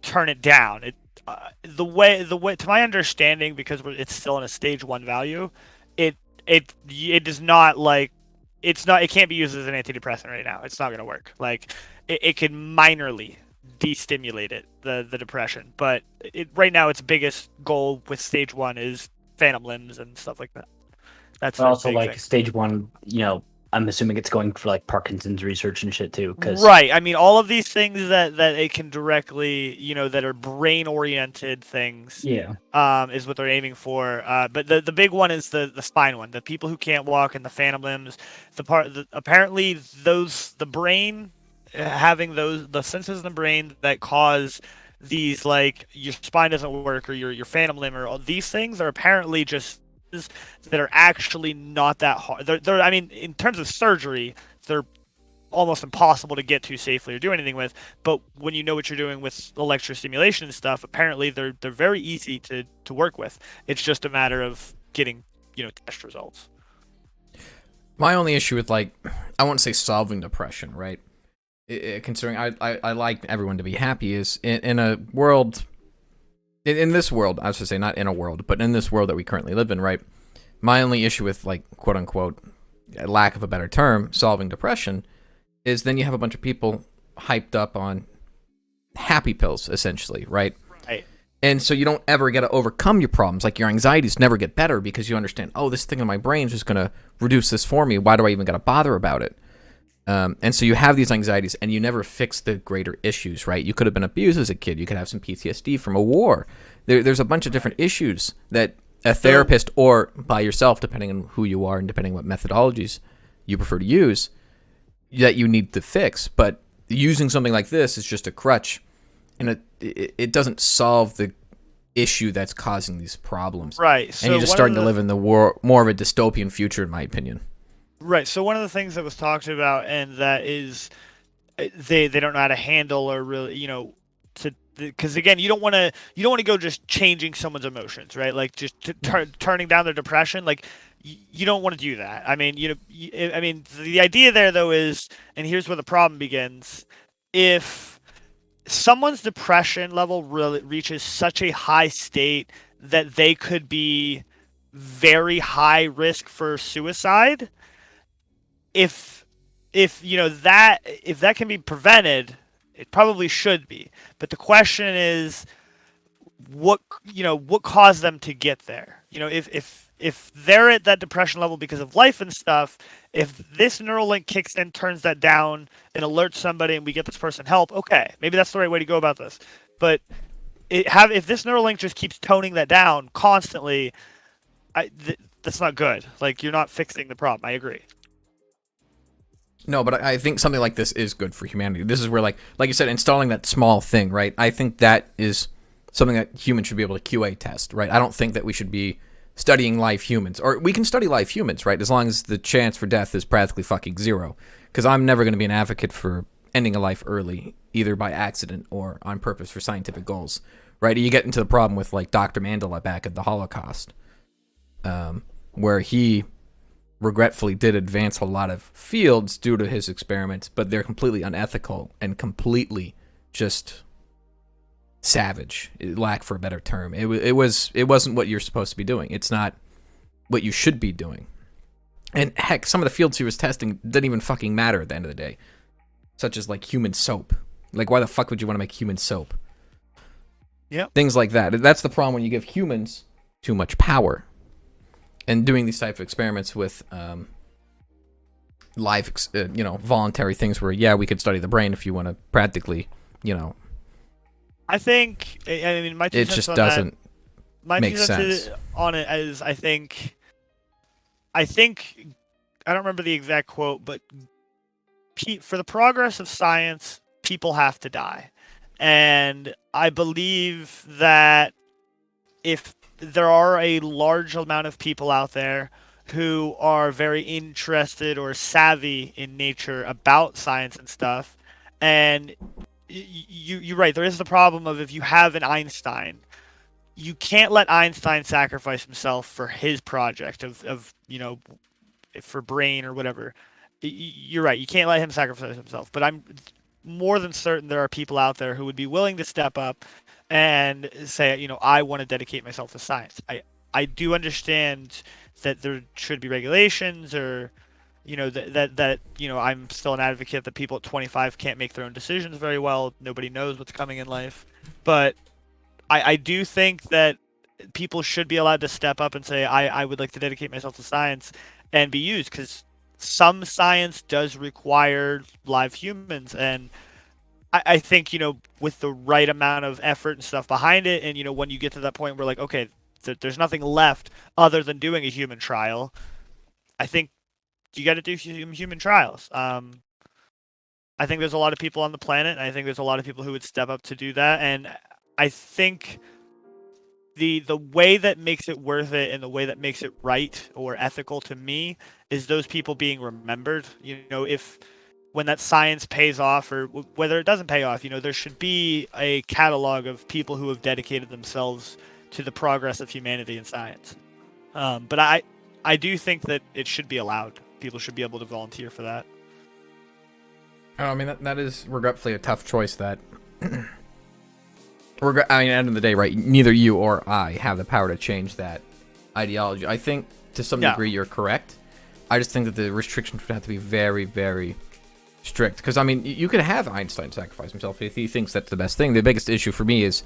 turn it down. The way to my understanding, because it's still in a stage 1 value, it does not, like, it can't be used as an antidepressant right now. It's not going to work. Like, it can minorly destimulate the depression, but right now its biggest goal with stage 1 is phantom limbs and stuff like that. That's also big like thing. stage 1. I'm assuming it's going for like Parkinson's research and shit too. Right. I mean, all of these things that it can directly, that are brain-oriented things. Yeah. Is what they're aiming for. But the big one is the spine one. The people who can't walk and the phantom limbs. Apparently the brain having the senses in the brain that cause these, like your spine doesn't work or your phantom limb or all these things are apparently just that are actually not that hard. They're I mean, in terms of surgery, they're almost impossible to get to safely or do anything with. But when you know what you're doing with electrostimulation and stuff, apparently they're very easy to work with. It's just a matter of getting test results. My only issue with, like, I won't say solving depression, right? Considering I like everyone to be happy, is in a world. In this world, I should say, not in a world, but in this world that we currently live in, right? My only issue with, like, quote unquote, lack of a better term, solving depression, is then you have a bunch of people hyped up on happy pills, essentially, right? Right. And so you don't ever get to overcome your problems. Like, your anxieties never get better because you understand, oh, this thing in my brain is just going to reduce this for me. Why do I even got to bother about it? And so you have these anxieties, and you never fix the greater issues, right? You could have been abused as a kid. You could have some PTSD from a war. There's a bunch of different issues that a therapist or by yourself, depending on who you are and depending on what methodologies you prefer to use, that you need to fix. But using something like this is just a crutch, and it doesn't solve the issue that's causing these problems. Right. So and you're just starting to live in the more of a dystopian future, in my opinion. Right. So one of the things that was talked about, and that is they don't know how to handle or really, because again, you don't want to go just changing someone's emotions, right? Like just turning down their depression. Like you don't want to do that. I mean, the idea there though is, and here's where the problem begins: if someone's depression level really reaches such a high state that they could be very high risk for suicide. If that can be prevented, it probably should be. But the question is, what caused them to get there? If they're at that depression level because of life and stuff, if this neural link kicks in, turns that down, and alerts somebody, and we get this person help, okay, maybe that's the right way to go about this. But if this neural link just keeps toning that down constantly, that's not good. Like, you're not fixing the problem. I agree. No, but I think something like this is good for humanity. This is where, like you said, installing that small thing, right? I think that is something that humans should be able to QA test, right? I don't think that we should be studying live humans. Or we can study live humans, right? As long as the chance for death is practically fucking zero. Because I'm never going to be an advocate for ending a life early, either by accident or on purpose for scientific goals, right? You get into the problem with, like, Dr. Mandela back at the Holocaust, where he regretfully did advance a lot of fields due to his experiments, but they're completely unethical and completely just savage, lack for a better term. It wasn't what you're supposed to be doing. It's not what you should be doing. And heck, some of the fields he was testing didn't even fucking matter at the end of the day, such as, like, human soap. Like, why the fuck would you want to make human soap? Yeah, things like that. That's the problem when you give humans too much power. And doing these type of experiments with live, voluntary things where, yeah, we could study the brain if you want to practically, I think, I mean, my two it cents just on doesn't that, make sense. on it as I think, I don't remember the exact quote, but for the progress of science, people have to die. And I believe that if there are a large amount of people out there who are very interested or savvy in nature about science and stuff, and you're right, there is the problem of, if you have an Einstein, you can't let Einstein sacrifice himself for his project of for brain or whatever. You're right, you can't let him sacrifice himself, but I'm more than certain there are people out there who would be willing to step up and say, I want to dedicate myself to science. I do understand that there should be regulations, or that I'm still an advocate that people at 25 can't make their own decisions very well. Nobody knows what's coming in life, but I do think that people should be allowed to step up and say, I would like to dedicate myself to science and be used, because some science does require live humans. And I think, with the right amount of effort and stuff behind it, and, when you get to that point where, like, okay, there's nothing left other than doing a human trial, I think you got to do human trials. I think there's a lot of people on the planet, and I think there's a lot of people who would step up to do that. And I think the way that makes it worth it and the way that makes it right or ethical to me is those people being remembered. If when that science pays off or whether it doesn't pay off, there should be a catalog of people who have dedicated themselves to the progress of humanity and science. But I do think that it should be allowed. People should be able to volunteer for that. I mean, that is regretfully a tough choice that... at the end of the day, right, neither you or I have the power to change that ideology. I think, to some degree, you're correct. I just think that the restrictions would have to be very, very strict. Because, you could have Einstein sacrifice himself if he thinks that's the best thing. The biggest issue for me is,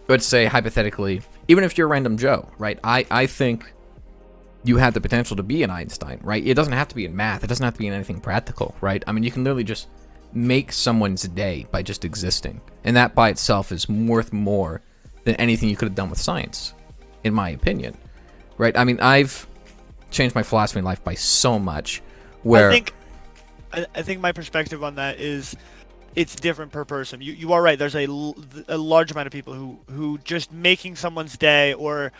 let's say, hypothetically, even if you're Random Joe, right, I think you have the potential to be an Einstein, right? It doesn't have to be in math. It doesn't have to be in anything practical, right? You can literally just make someone's day by just existing. And that by itself is worth more than anything you could have done with science, in my opinion. Right? I've changed my philosophy in life by so much where... I think my perspective on that is it's different per person. You are right. There's a large amount of people who just making someone's day or,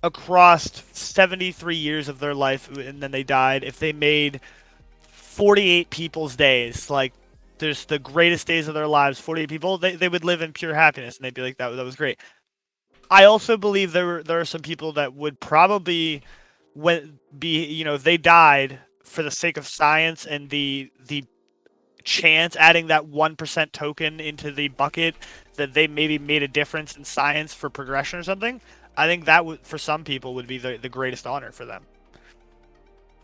across 73 years of their life and then they died, if they made 48 people's days, like there's the greatest days of their lives, 48 people, they would live in pure happiness and they'd be like, that was great. I also believe there are some people that would probably if they died for the sake of science and the chance, adding that 1% token into the bucket that they maybe made a difference in science for progression or something. I think that would, for some people, would be the greatest honor for them.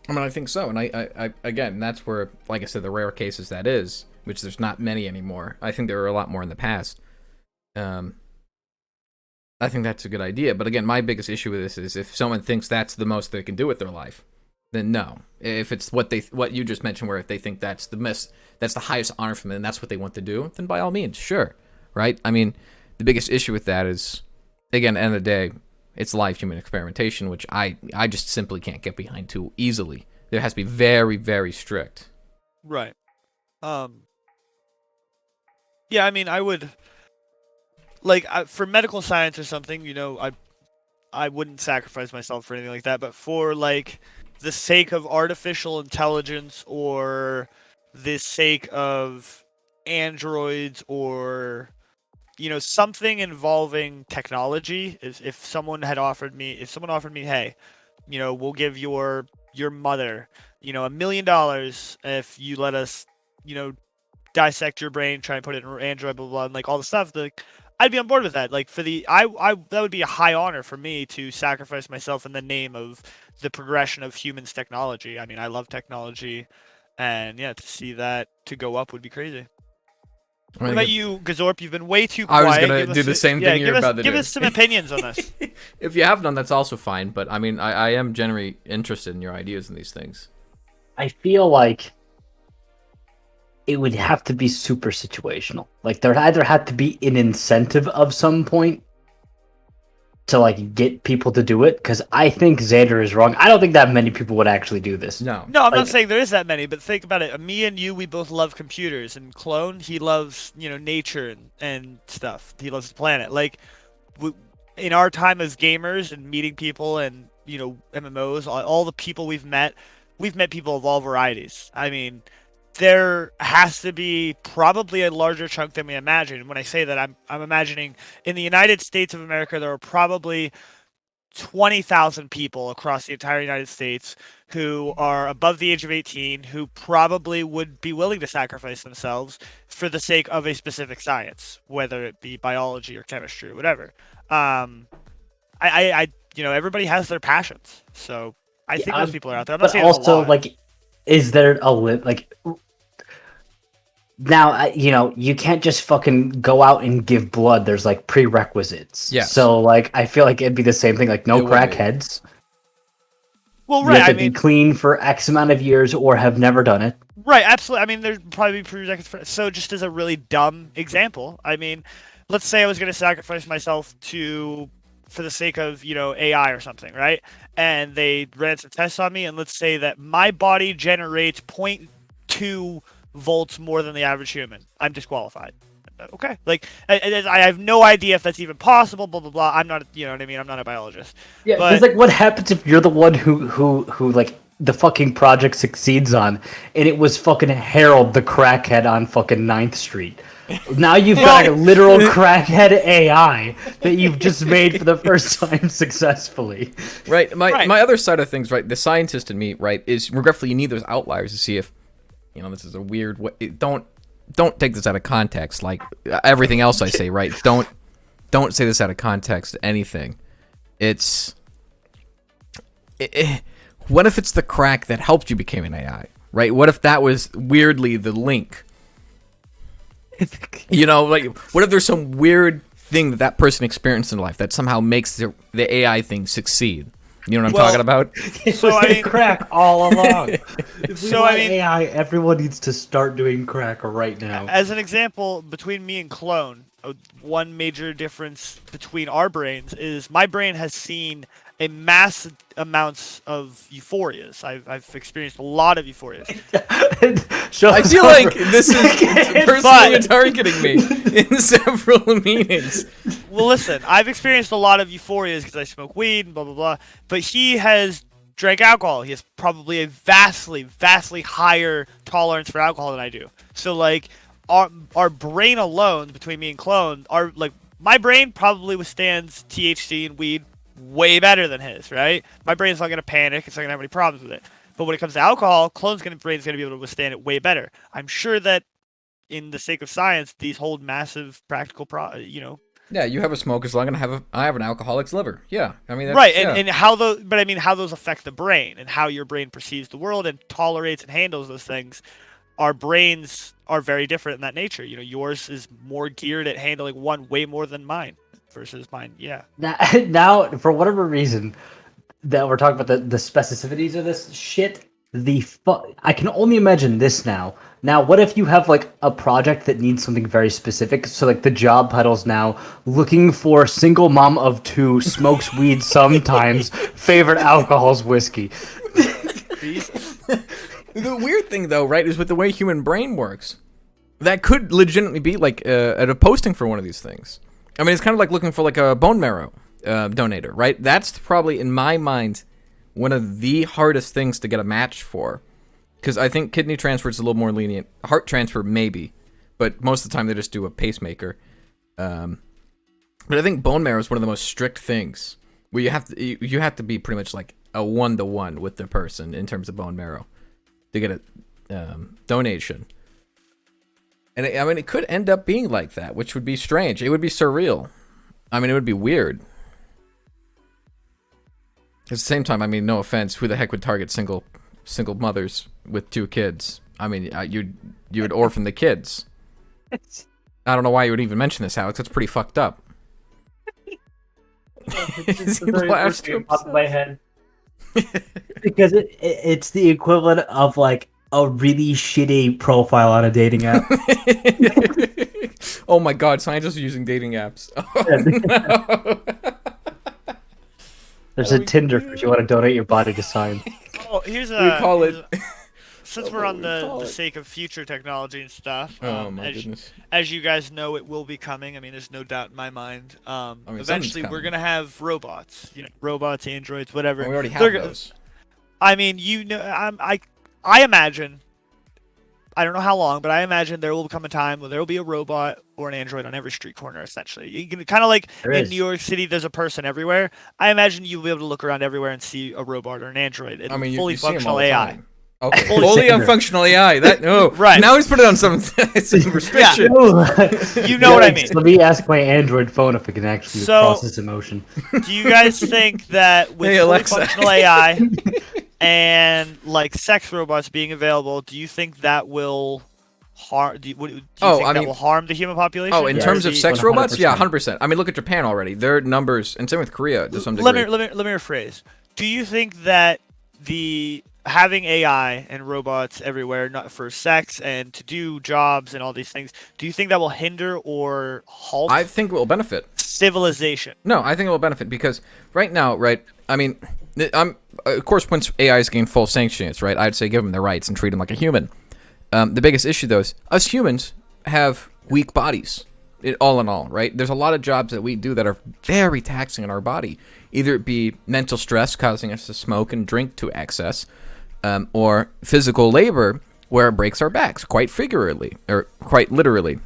I think so, and I again, that's where, like I said, the rare cases that is, which there's not many anymore. I think there were a lot more in the past. I think that's a good idea, but again, my biggest issue with this is if someone thinks that's the most they can do with their life, then no. If it's what you just mentioned, where if they think that's the highest honor for them, and that's what they want to do, then by all means, sure, right? The biggest issue with that is, again, at the end of the day, it's live human experimentation, which I just simply can't get behind too easily. There has to be very, very strict. Right. Yeah, I would, for medical science or something, I wouldn't sacrifice myself for anything like that. But for, the sake of artificial intelligence or the sake of androids or... something involving technology. If someone offered me, hey, we'll give your mother, $1 million if you let us, dissect your brain, try and put it in Android, blah, blah, blah, and all the stuff, I'd be on board with that. That would be a high honor for me to sacrifice myself in the name of the progression of humans' technology. I love technology, and yeah, to see that to go up would be crazy. What about you, Gazorp? You've been way too quiet. I was going to do the same thing you're about to do. Give us some opinions on this. If you have none, that's also fine. But, I am generally interested in your ideas in these things. I feel like it would have to be super situational. There either had to be an incentive of some point to, get people to do it. Because I think Zander is wrong. I don't think that many people would actually do this. No, I'm not saying there is that many, but think about it. Me and you, we both love computers. And Clone, he loves, nature and stuff. He loves the planet. In our time as gamers and meeting people and, MMOs, all the people we've met people of all varieties. There has to be probably a larger chunk than we imagine. When I say that, I'm imagining in the United States of America, there are probably 20,000 people across the entire United States who are above the age of 18 who probably would be willing to sacrifice themselves for the sake of a specific science, whether it be biology or chemistry or whatever. Everybody has their passions, so I think those people are out there. I'm not saying also, is there a now, you can't just fucking go out and give blood. There's like prerequisites. Yes. So like, I feel like it'd be the same thing. Like no crackheads. Well, right. You have to be clean for X amount of years or have never done it. Right. Absolutely. I mean, there'd probably be prerequisites. So just as a really dumb example, I mean, let's say I was going to sacrifice myself for the sake of, AI or something, right? And they ran some tests on me, and let's say that my body generates 0.2 volts more than the average human. I'm disqualified. Okay. Like, I have no idea if that's even possible, blah, blah, blah. I'm not, you know what I mean? I'm not a biologist. Yeah, but it's like, what happens if you're the one who like, the fucking project succeeds on, and it was fucking Harold the crackhead on fucking 9th Street? Now you've got a literal crackhead AI that you've just made for the first time successfly. Right. My other side of things, right, the scientist in me, right, is regretfully you need those outliers to see if, this is a weird way. Don't take this out of context. Like everything else I say, right? Don't say this out of context. Anything. What if it's the crack that helped you become an AI? Right? What if that was weirdly the link? Like what if there's some weird thing that person experienced in life that somehow makes the AI thing succeed? You know what I'm talking about? So I mean, crack all along. AI, everyone needs to start doing crack right now. As an example, between me and Clone, one major difference between our brains is my brain has seen a mass amounts of euphorias. I've experienced a lot of euphorias. I feel like this is personally targeting me in several meetings. Well, listen, I've experienced a lot of euphorias because I smoke weed and blah, blah, blah. But he has drank alcohol. He has probably a vastly, vastly higher tolerance for alcohol than I do. So, like, our brain alone, between me and Clone, my brain probably withstands THC and weed way better than his, right? My brain's not going to panic. It's not going to have any problems with it. But when it comes to alcohol, Clone's brain's going to be able to withstand it way better. I'm sure that in the sake of science, these hold massive practical Yeah, you have a smoker's lung, and I have an alcoholic's liver. Yeah, I mean, that's, right, yeah. and how those affect the brain and how your brain perceives the world and tolerates and handles those things. Our brains are very different in that nature. Yours is more geared at handling one way more than mine versus mine. Yeah. Now, for whatever reason that we're talking about the specificities of this shit, I can only imagine this now. Now, what if you have like a project that needs something very specific? So like the job title's now looking for single mom of 2, smokes weed sometimes, favorite alcohol's whiskey. The weird thing, though, right, is with the way human brain works, that could legitimately be like at a posting for one of these things. I mean, it's kind of like looking for like a bone marrow donator, right? That's probably, in my mind, one of the hardest things to get a match for. Because I think kidney transfer is a little more lenient. Heart transfer, maybe. But most of the time, they just do a pacemaker. But I think bone marrow is one of the most strict things. Where you have to be pretty much like a 1-to-1 with the person in terms of bone marrow to get a donation. And I mean, it could end up being like that, which would be strange. It would be surreal. I mean, it would be weird. At the same time, I mean, no offense, who the heck would target single mothers with 2 kids? I mean, you would orphan the kids. I don't know why you would even mention this, Alex. That's pretty fucked up. It's the very first thing that popped in my head. Because it's the equivalent of like a really shitty profile on a dating app. Oh my god, scientists are using dating apps. Oh, no. There's a Tinder if you want to donate your body to science. Oh, here's a. We call it. Since we're on the sake of future technology and stuff, oh my goodness. As you guys know, it will be coming. I mean, there's no doubt in my mind. Eventually, we're gonna have robots. Robots, androids, whatever. Well, we already have those. I mean, I imagine. I don't know how long, but I imagine there will come a time where there will be a robot or an android on every street corner, essentially. You can kind of like in New York City, there's a person everywhere. I imagine you'll be able to look around everywhere and see a robot or an android. And fully functional AI. Okay, fully unfunctional AI. Right. Now he's put it on some restriction. Yeah. You know what I mean. Let me ask my Android phone if it can actually process emotion. Do you guys think that with fully functional AI and like sex robots being available, do you think that will harm? Do you think that will harm the human population? Oh, in terms of sex robots, yeah, 100%. I mean, look at Japan already. Their numbers, and same with Korea to some degree. Let me rephrase. Do you think that having AI and robots everywhere, not for sex and to do jobs and all these things, do you think that will hinder or halt? I think it will benefit civilization. No, I think it will benefit because right now, right? I mean, of course, once AIs gain full sanctions, right? I'd say give them their rights and treat them like a human. The biggest issue, though, is us humans have weak bodies. All in all, right? There's a lot of jobs that we do that are very taxing on our body. Either it be mental stress causing us to smoke and drink to excess, or physical labor where it breaks our backs, quite figuratively or quite literally.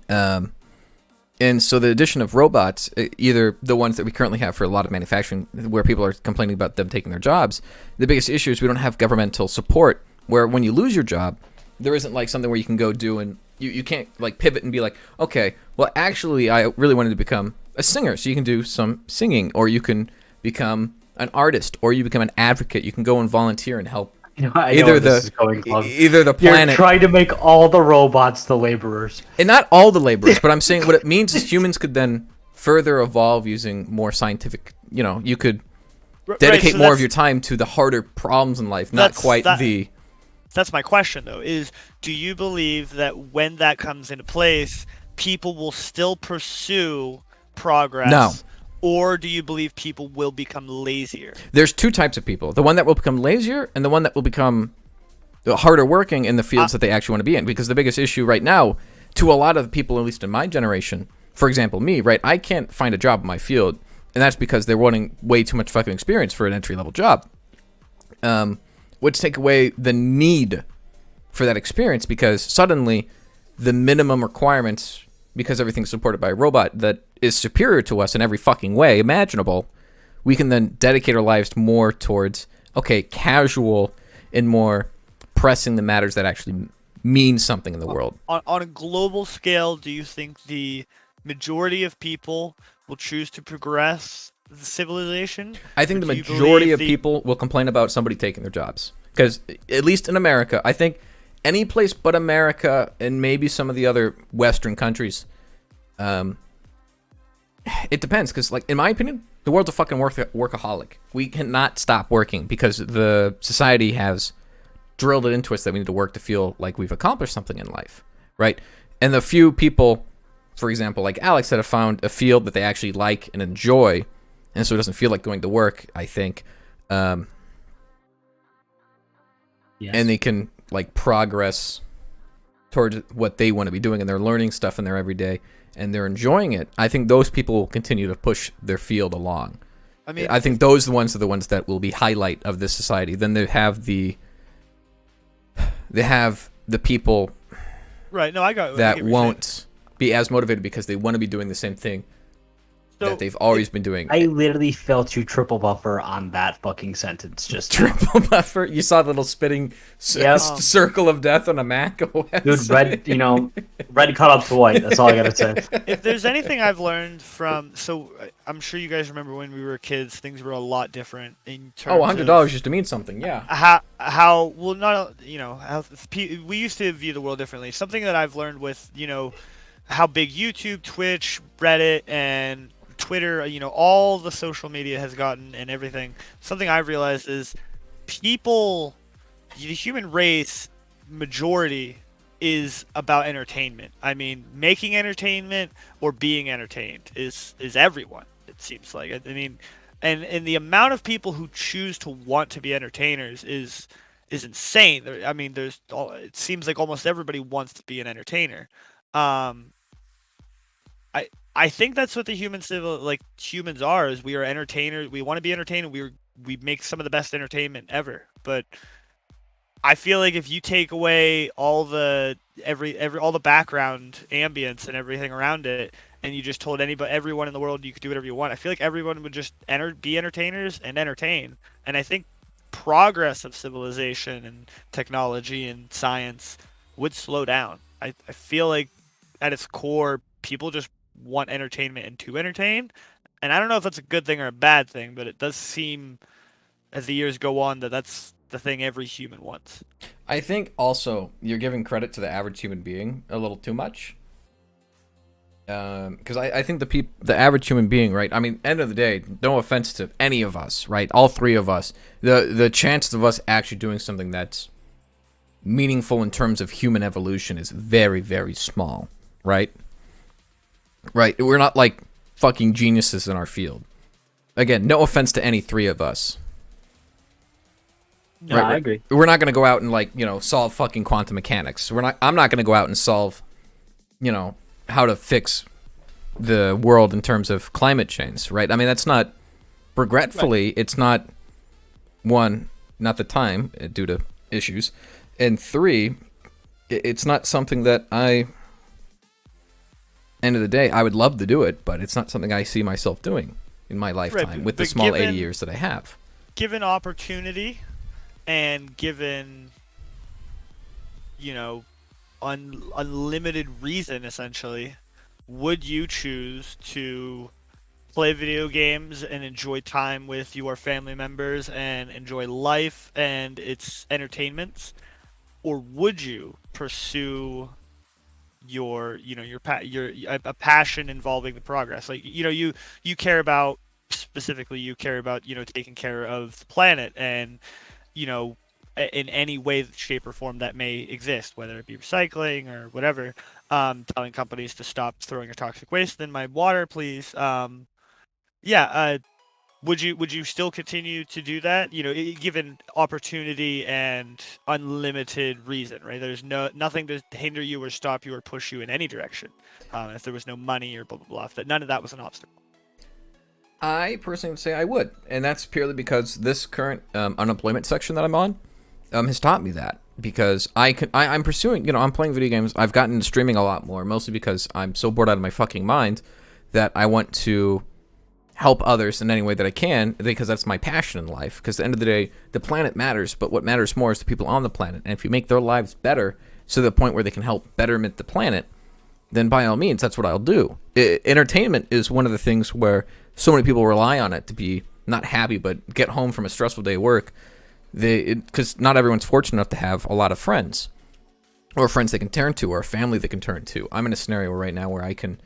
And so the addition of robots, either the ones that we currently have for a lot of manufacturing, where people are complaining about them taking their jobs, the biggest issue is we don't have governmental support. Where when you lose your job, there isn't like something where you can go do and you can't like pivot and be like, okay, well actually I really wanted to become a singer, so you can do some singing, or you can become an artist, or you become an advocate. You can go and volunteer and help. Either the planet. You're trying to make all the robots the laborers, and not all the laborers. But I'm saying what it means is humans could then further evolve using more scientific. You could dedicate more of your time to the harder problems in life, not quite the. That's my question, though, is do you believe that when that comes into place, people will still pursue progress? No. Or do you believe people will become lazier? There's two types of people. The one that will become lazier and the one that will become harder working in the fields that they actually want to be in. Because the biggest issue right now, to a lot of the people, at least in my generation, for example, me, right, I can't find a job in my field. And that's because they're wanting way too much fucking experience for an entry-level job. Which take away the need for that experience, because suddenly the minimum requirements, because everything's supported by a robot that is superior to us in every fucking way imaginable, we can then dedicate our lives more towards, casual and more pressing the matters that actually mean something in the world. On a global scale, do you think the majority of people will choose to progress the civilization? I think the majority of people will complain about somebody taking their jobs. Because, at least in America, I think any place but America and maybe some of the other Western countries, it depends. Because, in my opinion, the world's a fucking workaholic. We cannot stop working because the society has drilled it into us that we need to work to feel like we've accomplished something in life, right? And the few people, for example, like Alex, that have found a field that they actually like and enjoy, and so it doesn't feel like going to work, I think. Yes. And they can progress towards what they want to be doing, and they're learning stuff in their everyday, and they're enjoying it. I think those people will continue to push their field along. I think those are the ones that will be highlight of this society. Then they have the people, right? No, I got that won't be as motivated because they want to be doing the same thing that they've always been doing. I literally felt you triple buffer on that fucking sentence. Just triple buffer. You saw the little spitting circle of death on a Mac. Dude, red caught up to white. That's all I gotta say. If there's anything I've learned from, so I'm sure you guys remember when we were kids, things were a lot different in terms. $100 used to mean something. Yeah. How we used to view the world differently. Something that I've learned with how big YouTube, Twitch, Reddit, and Twitter, all the social media has gotten and everything. Something I've realized is the human race majority is about entertainment. I mean, making entertainment or being entertained is everyone, it seems like. I mean, and the amount of people who choose to want to be entertainers is insane. I mean, it seems like almost everybody wants to be an entertainer. I think that's what the humans are. Is we are entertainers. We want to be entertained. We make some of the best entertainment ever. But I feel like if you take away all the all the background ambience and everything around it, and you just told everyone in the world you could do whatever you want, I feel like everyone would just be entertainers and entertain. And I think progress of civilization and technology and science would slow down. I feel like at its core, people just want entertainment and to entertain, and I don't know if that's a good thing or a bad thing, but it does seem as the years go on that's the thing every human wants. I think also you're giving credit to the average human being a little too much. Because I think the average human being, right? I mean, end of the day, no offense to any of us, right? All three of us, the chances of us actually doing something that's meaningful in terms of human evolution is very, very small, right? Right. We're not like fucking geniuses in our field. Again, no offense to any three of us. No, right, I agree. We're not going to go out and like, solve fucking quantum mechanics. I'm not going to go out and solve, how to fix the world in terms of climate change, right? I mean, that's not, regretfully, it's not, one, not the time due to issues, and three, it's not something that end of the day, I would love to do it, but it's not something I see myself doing in my lifetime with the small 80 years that I have. Given opportunity and given, unlimited reason, essentially, would you choose to play video games and enjoy time with your family members and enjoy life and its entertainments, or would you pursue a passion involving the progress? Like, you care about, specifically, taking care of the planet and, in any way, shape, or form that may exist, whether it be recycling or whatever, telling companies to stop throwing a toxic waste in my water, please. Would you still continue to do that? Given opportunity and unlimited reason, right? There's nothing to hinder you or stop you or push you in any direction. If there was no money or blah blah blah, none of that was an obstacle. I personally would say I would, and that's purely because this current unemployment section that I'm on has taught me that. Because I'm pursuing, I'm playing video games. I've gotten into streaming a lot more, mostly because I'm so bored out of my fucking mind that I want to help others in any way that I can, because that's my passion in life. Because at the end of the day, the planet matters, but what matters more is the people on the planet. And if you make their lives better to the point where they can help betterment the planet, then by all means, that's what I'll do. Entertainment is one of the things where so many people rely on it to be not happy, but get home from a stressful day of work. Because not everyone's fortunate enough to have a lot of friends, or friends they can turn to, or a family they can turn to. I'm in a scenario right now where I can,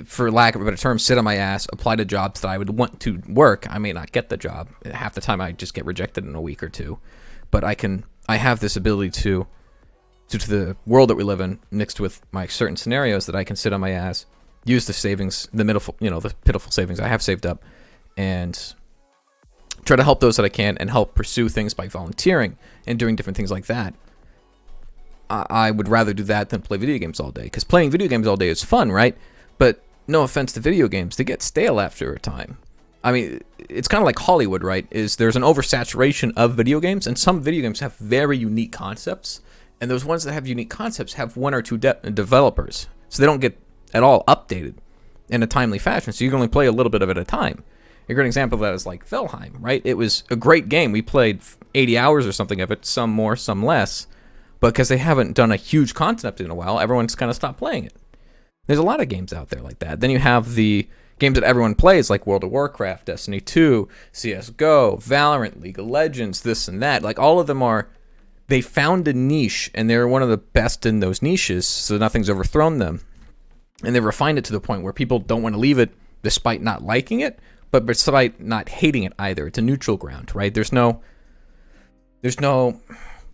for lack of a better term, sit on my ass, apply to jobs that I would want to work. I may not get the job. Half the time I just get rejected in a week or two. But I have this ability to, due to the world that we live in, mixed with my certain scenarios, that I can sit on my ass, use the savings, the pitiful savings I have saved up, and try to help those that I can and help pursue things by volunteering and doing different things like that. I would rather do that than play video games all day, because playing video games all day is fun, right? But no offense to video games, they get stale after a time. I mean, it's kind of like Hollywood, right? There's an oversaturation of video games, and some video games have very unique concepts, and those ones that have unique concepts have one or two developers, so they don't get at all updated in a timely fashion, so you can only play a little bit of it at a time. A great example of that is like Valheim, right? It was a great game. We played 80 hours or something of it, some more, some less. But because they haven't done a huge concept in a while, everyone's kind of stopped playing it. There's a lot of games out there like that. Then you have the games that everyone plays, like World of Warcraft, Destiny 2, CSGO, Valorant, League of Legends, this and that. Like, all of them they found a niche, and they're one of the best in those niches, so nothing's overthrown them. And they refined it to the point where people don't want to leave it despite not liking it, but despite not hating it either. It's a neutral ground, right? There's no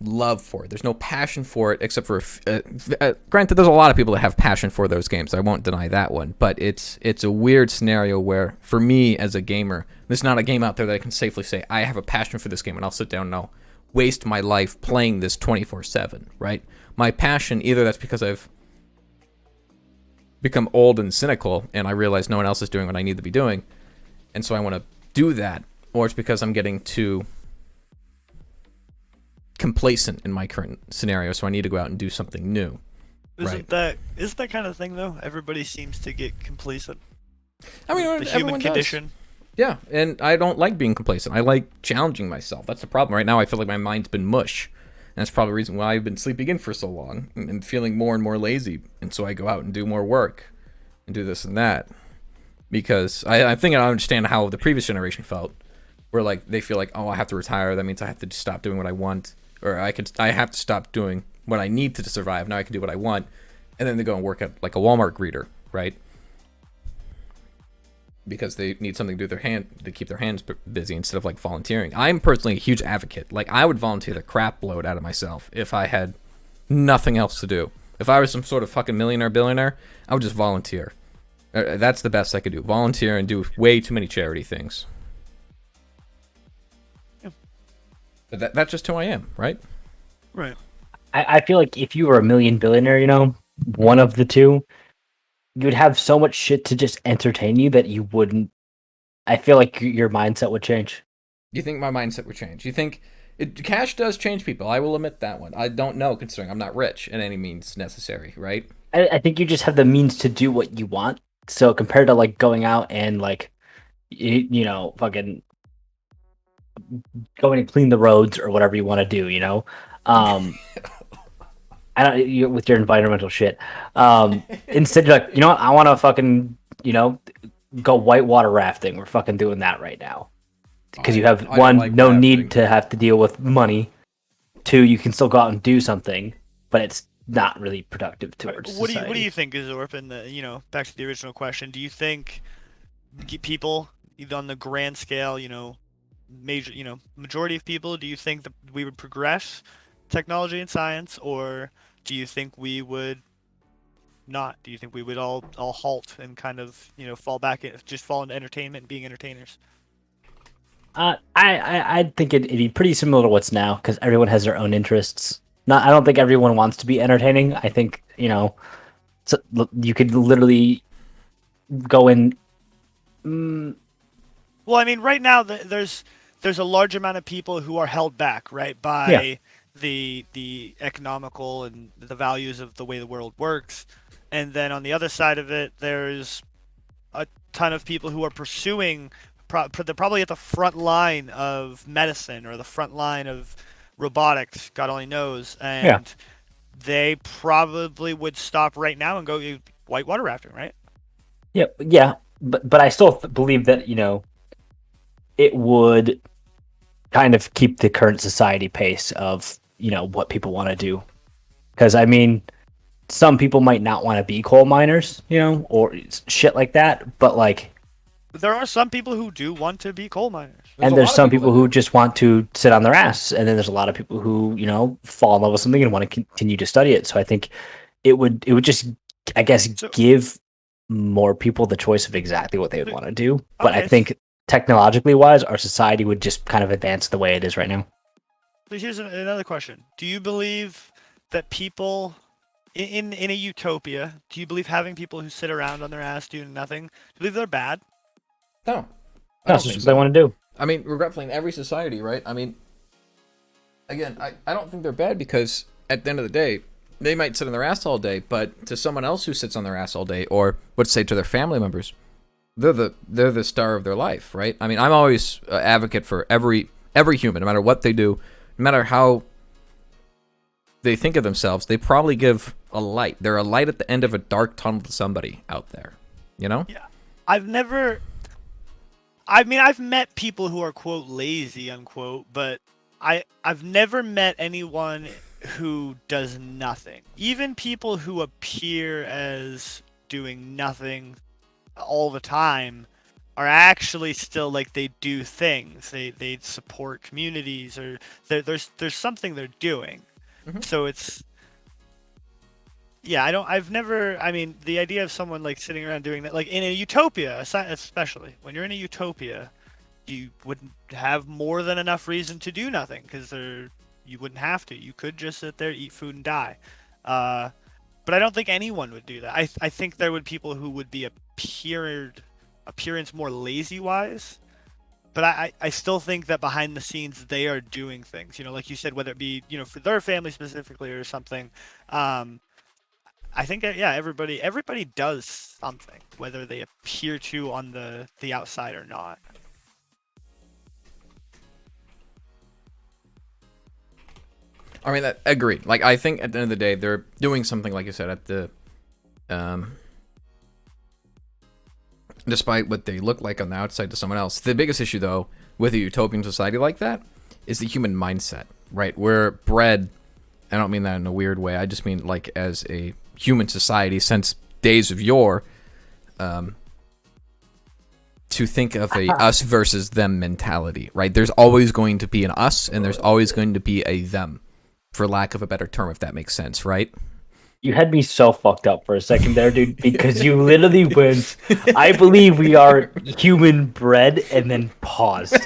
love for it. There's no passion for it, except for granted, there's a lot of people that have passion for those games. I won't deny that one, but it's a weird scenario where, for me as a gamer, there's not a game out there that I can safely say I have a passion for this game and I'll sit down and I'll waste my life playing this 24/7, right? My passion, either that's because I've become old and cynical and I realize no one else is doing what I need to be doing, and so I want to do that, or it's because I'm getting too complacent in my current scenario, so I need to go out and do something new. Isn't that kind of thing though? Everybody seems to get complacent. I mean, the human condition. Yeah, and I don't like being complacent. I like challenging myself. That's the problem. Right now, I feel like my mind's been mush. And that's probably the reason why I've been sleeping in for so long and feeling more and more lazy. And so I go out and do more work and do this and that. Because I think I understand how the previous generation felt. where like they feel like, oh, I have to retire. That means I have to stop doing what I want, or I have to stop doing what I need to survive. Now I can do what I want, and then they go and work at like a Walmart greeter, right? Because they need something to do to keep their hands busy instead of like volunteering. I'm personally a huge advocate. Like I would volunteer the crap load out of myself if I had nothing else to do. If I was some sort of fucking millionaire, billionaire, I would just volunteer. That's the best I could do. Volunteer and do way too many charity things. But that's just who I am, right? Right. I feel like if you were a million billionaire, you know, one of the two, you'd have so much shit to just entertain you that you wouldn't. I feel like your mindset would change. You think my mindset would change? You think cash does change people? I will admit that one. I don't know, considering I'm not rich in any means necessary, right? I think you just have the means to do what you want. So compared to like going out and like, you know, fucking going and clean the roads or whatever you want to do, you know, I don't with your environmental shit. Instead, you're like, you know what, I want to fucking, you know, go whitewater rafting. We're fucking doing that right now because you have one, like no rafting. Need to have to deal with money. Two, you can still go out and do something, but it's not really productive towards society. What do you think, Gazorp? And back to the original question, do you think people, either on the grand scale, majority of people, do you think that we would progress technology and science, or do you think we would not? Do you think we would all halt and kind of fall into entertainment and being entertainers? I think it'd be pretty similar to what's now because everyone has their own interests. I don't think everyone wants to be entertaining. I think so you could literally go in. Well, I mean, right now there's a large amount of people who are held back, right, by the economical and the values of the way the world works, and then on the other side of it, there's a ton of people who are pursuing. They're probably at the front line of medicine or the front line of robotics, God only knows, and they probably would stop right now and go whitewater rafting, right? Yeah, but I still believe that it would kind of keep the current society pace of what people want to do, because I mean, some people might not want to be coal miners, or shit like that, but like. There are some people who do want to be coal miners. There's some people who just want to sit on their ass. And then there's a lot of people who, fall in love with something and want to continue to study it. So I think it would just, I guess, give more people the choice of exactly what they would want to do. But I think technologically wise, our society would just kind of advance the way it is right now. So here's another question. Do you believe that people in a utopia, do you believe having people who sit around on their ass doing nothing, do you believe they're bad? No. That's just what they want to do. I mean, regretfully, in every society, right? I mean, again, I don't think they're bad because at the end of the day, they might sit on their ass all day, but to someone else who sits on their ass all day, or let's say to their family members, they're the star of their life, right? I mean, I'm always an advocate for every human, no matter what they do, no matter how they think of themselves, they probably give a light. They're a light at the end of a dark tunnel to somebody out there, Yeah. I've met people who are, quote, lazy, unquote, but I've never met anyone who does nothing. Even people who appear as doing nothing all the time are actually still like they do things. They support communities, or there's something they're doing. Mm-hmm. So it's the idea of someone like sitting around doing that, like in a utopia, especially when you're in a utopia, you wouldn't have more than enough reason to do nothing because you wouldn't have to. You could just sit there, eat food, and die. But I don't think anyone would do that. I think there would be people who would be appearance more lazy wise. But I still think that behind the scenes they are doing things. Like you said, whether it be for their family specifically or something. I think everybody does something, whether they appear to on the outside or not. I mean, agreed. Like, I think at the end of the day, they're doing something, like you said, at the despite what they look like on the outside to someone else. The biggest issue, though, with a utopian society like that is the human mindset, right? We're bred, I don't mean that in a weird way, I just mean like as a human society since days of yore, to think of a us versus them mentality, right? There's always going to be an us and there's always going to be a them, for lack of a better term, if that makes sense, right? You had me so fucked up for a second there, dude, because you literally went, I believe we are human bred, and then paused.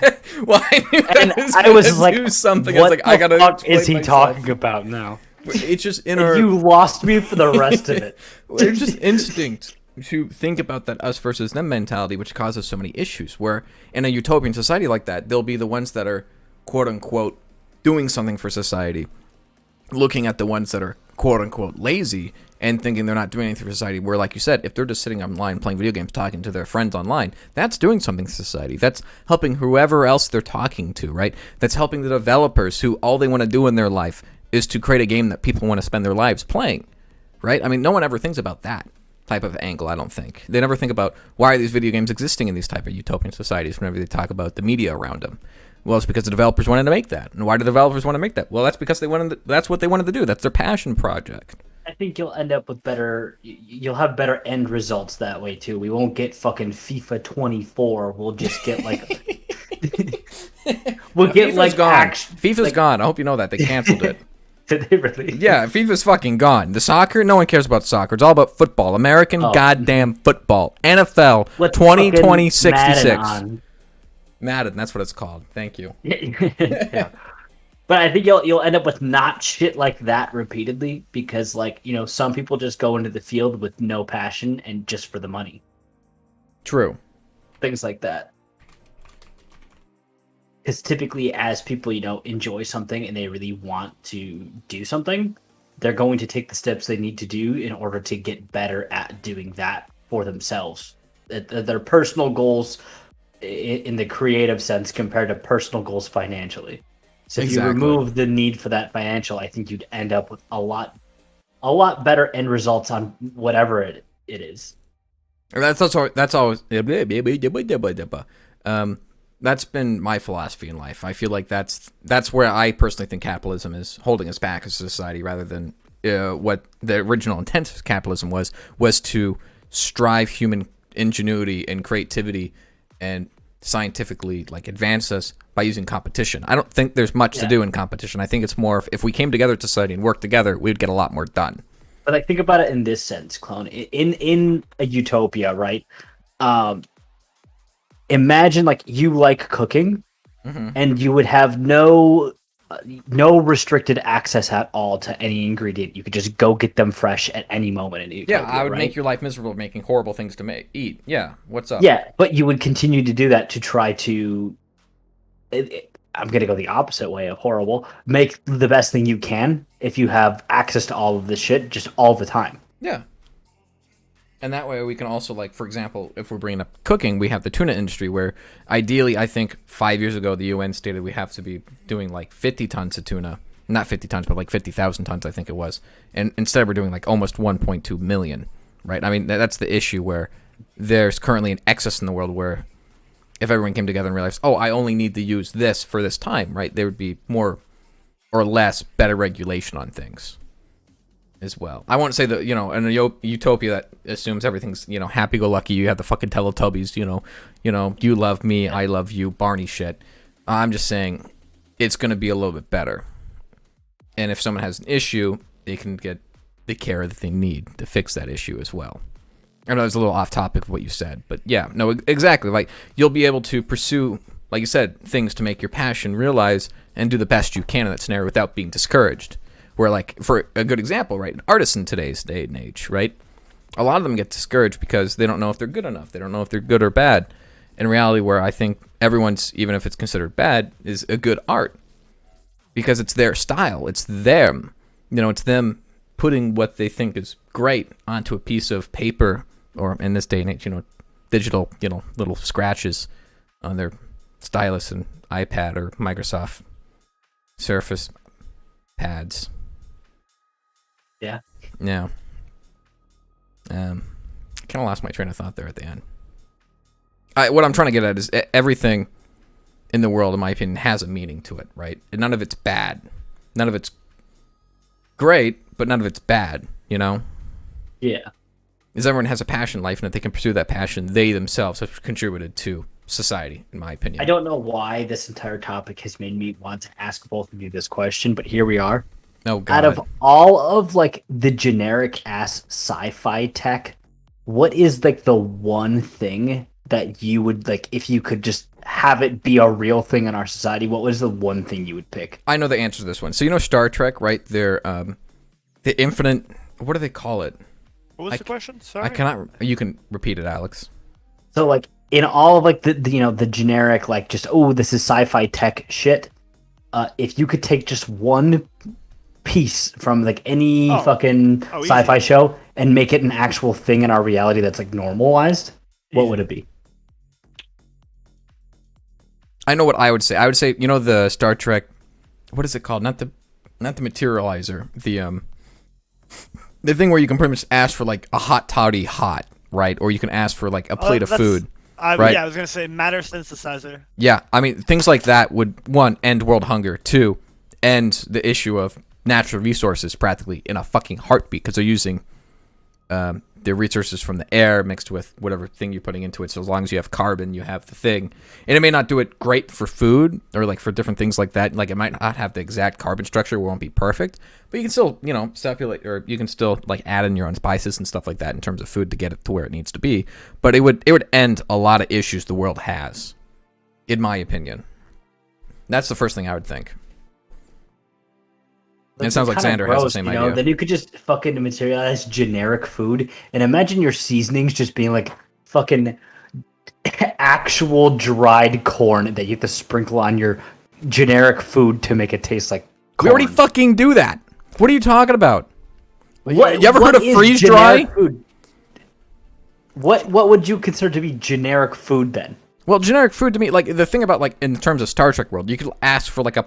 Well, I was like, do something. What I was like, I gotta fuck is he myself. talking about now? It's just in our... You lost me for the rest of it. It's just instinct to think about that us versus them mentality, which causes so many issues, where in a utopian society like that, they'll be the ones that are, quote-unquote, doing something for society, looking at the ones that are, quote-unquote, lazy, and thinking they're not doing anything for society, where, like you said, if they're just sitting online playing video games, talking to their friends online, that's doing something to society. That's helping whoever else they're talking to, right? That's helping the developers who all they want to do in their life is to create a game that people want to spend their lives playing, right? I mean, no one ever thinks about that type of angle, I don't think. They never think about why are these video games existing in these type of utopian societies whenever they talk about the media around them. Well, it's because the developers wanted to make that. And why do the developers want to make that? Well, that's because that's what they wanted to do. That's their passion project. I think you'll end up with you'll have better end results that way too. We won't get fucking FIFA 24. We'll just get like we'll get FIFA's like gone. FIFA's gone. I hope you know that. They canceled it. Did they really? Yeah, FIFA's fucking gone. The soccer, no one cares about soccer. It's all about football. American goddamn football. NFL 2020-66. Madden, that's what it's called. Thank you. Yeah. But I think you'll end up with not shit like that repeatedly because, like, you know, some people just go into the field with no passion and just for the money. True. Things like that. Because typically, as people, you know, enjoy something and they really want to do something, they're going to take the steps they need to do in order to get better at doing that for themselves. Their personal goals in the creative sense compared to personal goals financially. So if you remove the need for that financial, I think you'd end up with a lot better end results on whatever it is. That's always that's been my philosophy in life. I feel like that's where I personally think capitalism is holding us back as a society, rather than what the original intent of capitalism was to strive human ingenuity and creativity and scientifically like advance us by using competition. I don't think there's much to do in competition. I think it's more if we came together to society and worked together, we'd get a lot more done. But like, think about it in this sense, Clone. In a utopia, right? Imagine like you like cooking, and you would have no restricted access at all to any ingredient. You could just go get them fresh at any moment in utopia. Yeah, I would right? make your life miserable making horrible things to eat. Yeah, what's up? Yeah, but you would continue to do that to try to... I'm going to go the opposite way of horrible. Make the best thing you can if you have access to all of this shit just all the time. Yeah. And that way we can also, like, for example, if we're bringing up cooking, we have the tuna industry where ideally, I think 5 years ago, the UN stated we have to be doing like 50 tons of tuna. Not 50 tons, but like 50,000 tons, I think it was. And instead we're doing like almost 1.2 million, right? I mean, that's the issue where there's currently an excess in the world where if everyone came together and realized, oh, I only need to use this for this time, right? There would be more or less better regulation on things as well. I won't say that, you know, in a utopia that assumes everything's, you know, happy-go-lucky, you have the fucking Teletubbies, you know, you love me, I love you, Barney shit. I'm just saying it's going to be a little bit better. And if someone has an issue, they can get the care that they need to fix that issue as well. I know it's a little off topic of what you said, but yeah, no, exactly. Like, you'll be able to pursue, like you said, things to make your passion realize and do the best you can in that scenario without being discouraged. Where, like, for a good example, right, artists in today's day and age, right, a lot of them get discouraged because they don't know if they're good enough. They don't know if they're good or bad. In reality, where I think everyone's, even if it's considered bad, is a good art. Because it's their style. It's them. You know, it's them putting what they think is great onto a piece of paper, or in this day and age, you know, digital, you know, little scratches on their stylus and iPad or Microsoft Surface pads. Yeah. Yeah. Kind of lost my train of thought there at the end. what I'm trying to get at is everything in the world, in my opinion, has a meaning to it, right? And none of it's bad. None of it's great, but none of it's bad, you know? Yeah. Because everyone has a passion in life, and if they can pursue that passion, they themselves have contributed to society, in my opinion. I don't know why this entire topic has made me want to ask both of you this question, but here we are. Oh, God. Out of all of, like, the generic-ass sci-fi tech, what is, like, the one thing that you would, like, if you could just have it be a real thing in our society, what was the one thing you would pick? I know the answer to this one. So, you know Star Trek, right? They're, the infinite... What do they call it? What was the question? Sorry. I cannot... You can repeat it, Alex. So, like, in all of, like, the you know, the generic, like, just, oh, this is sci-fi tech shit, if you could take just one piece from, like, any fucking sci-fi show and make it an actual thing in our reality that's, like, normalized, what would it be? I know what I would say. I would say, you know, the Star Trek... What is it called? Not the materializer. The thing where you can pretty much ask for, like, a hot toddy hot, right? Or you can ask for, like, a plate of food. Right? Yeah, I was going to say matter synthesizer. Yeah, I mean, things like that would, one, end world hunger, two, end the issue of natural resources practically in a fucking heartbeat, because they're using the resources from the air mixed with whatever thing you're putting into it. So as long as you have carbon, you have the thing. And it may not do it great for food or, like, for different things like that. Like, it might not have the exact carbon structure, it won't be perfect, but you can still, you know, circulate, or you can still, like, add in your own spices and stuff like that in terms of food to get it to where it needs to be. But it would end a lot of issues the world has, in my opinion. That's the first thing I would think. It sounds like Zander has the same idea. Then you could just fucking materialize generic food, and imagine your seasonings just being like fucking actual dried corn that you have to sprinkle on your generic food to make it taste like corn. We already fucking do that. What are you talking about? What, you ever heard of freeze dry? Food? What would you consider to be generic food then? Well, generic food to me, like, the thing about, like, in terms of Star Trek world, you could ask for, like, an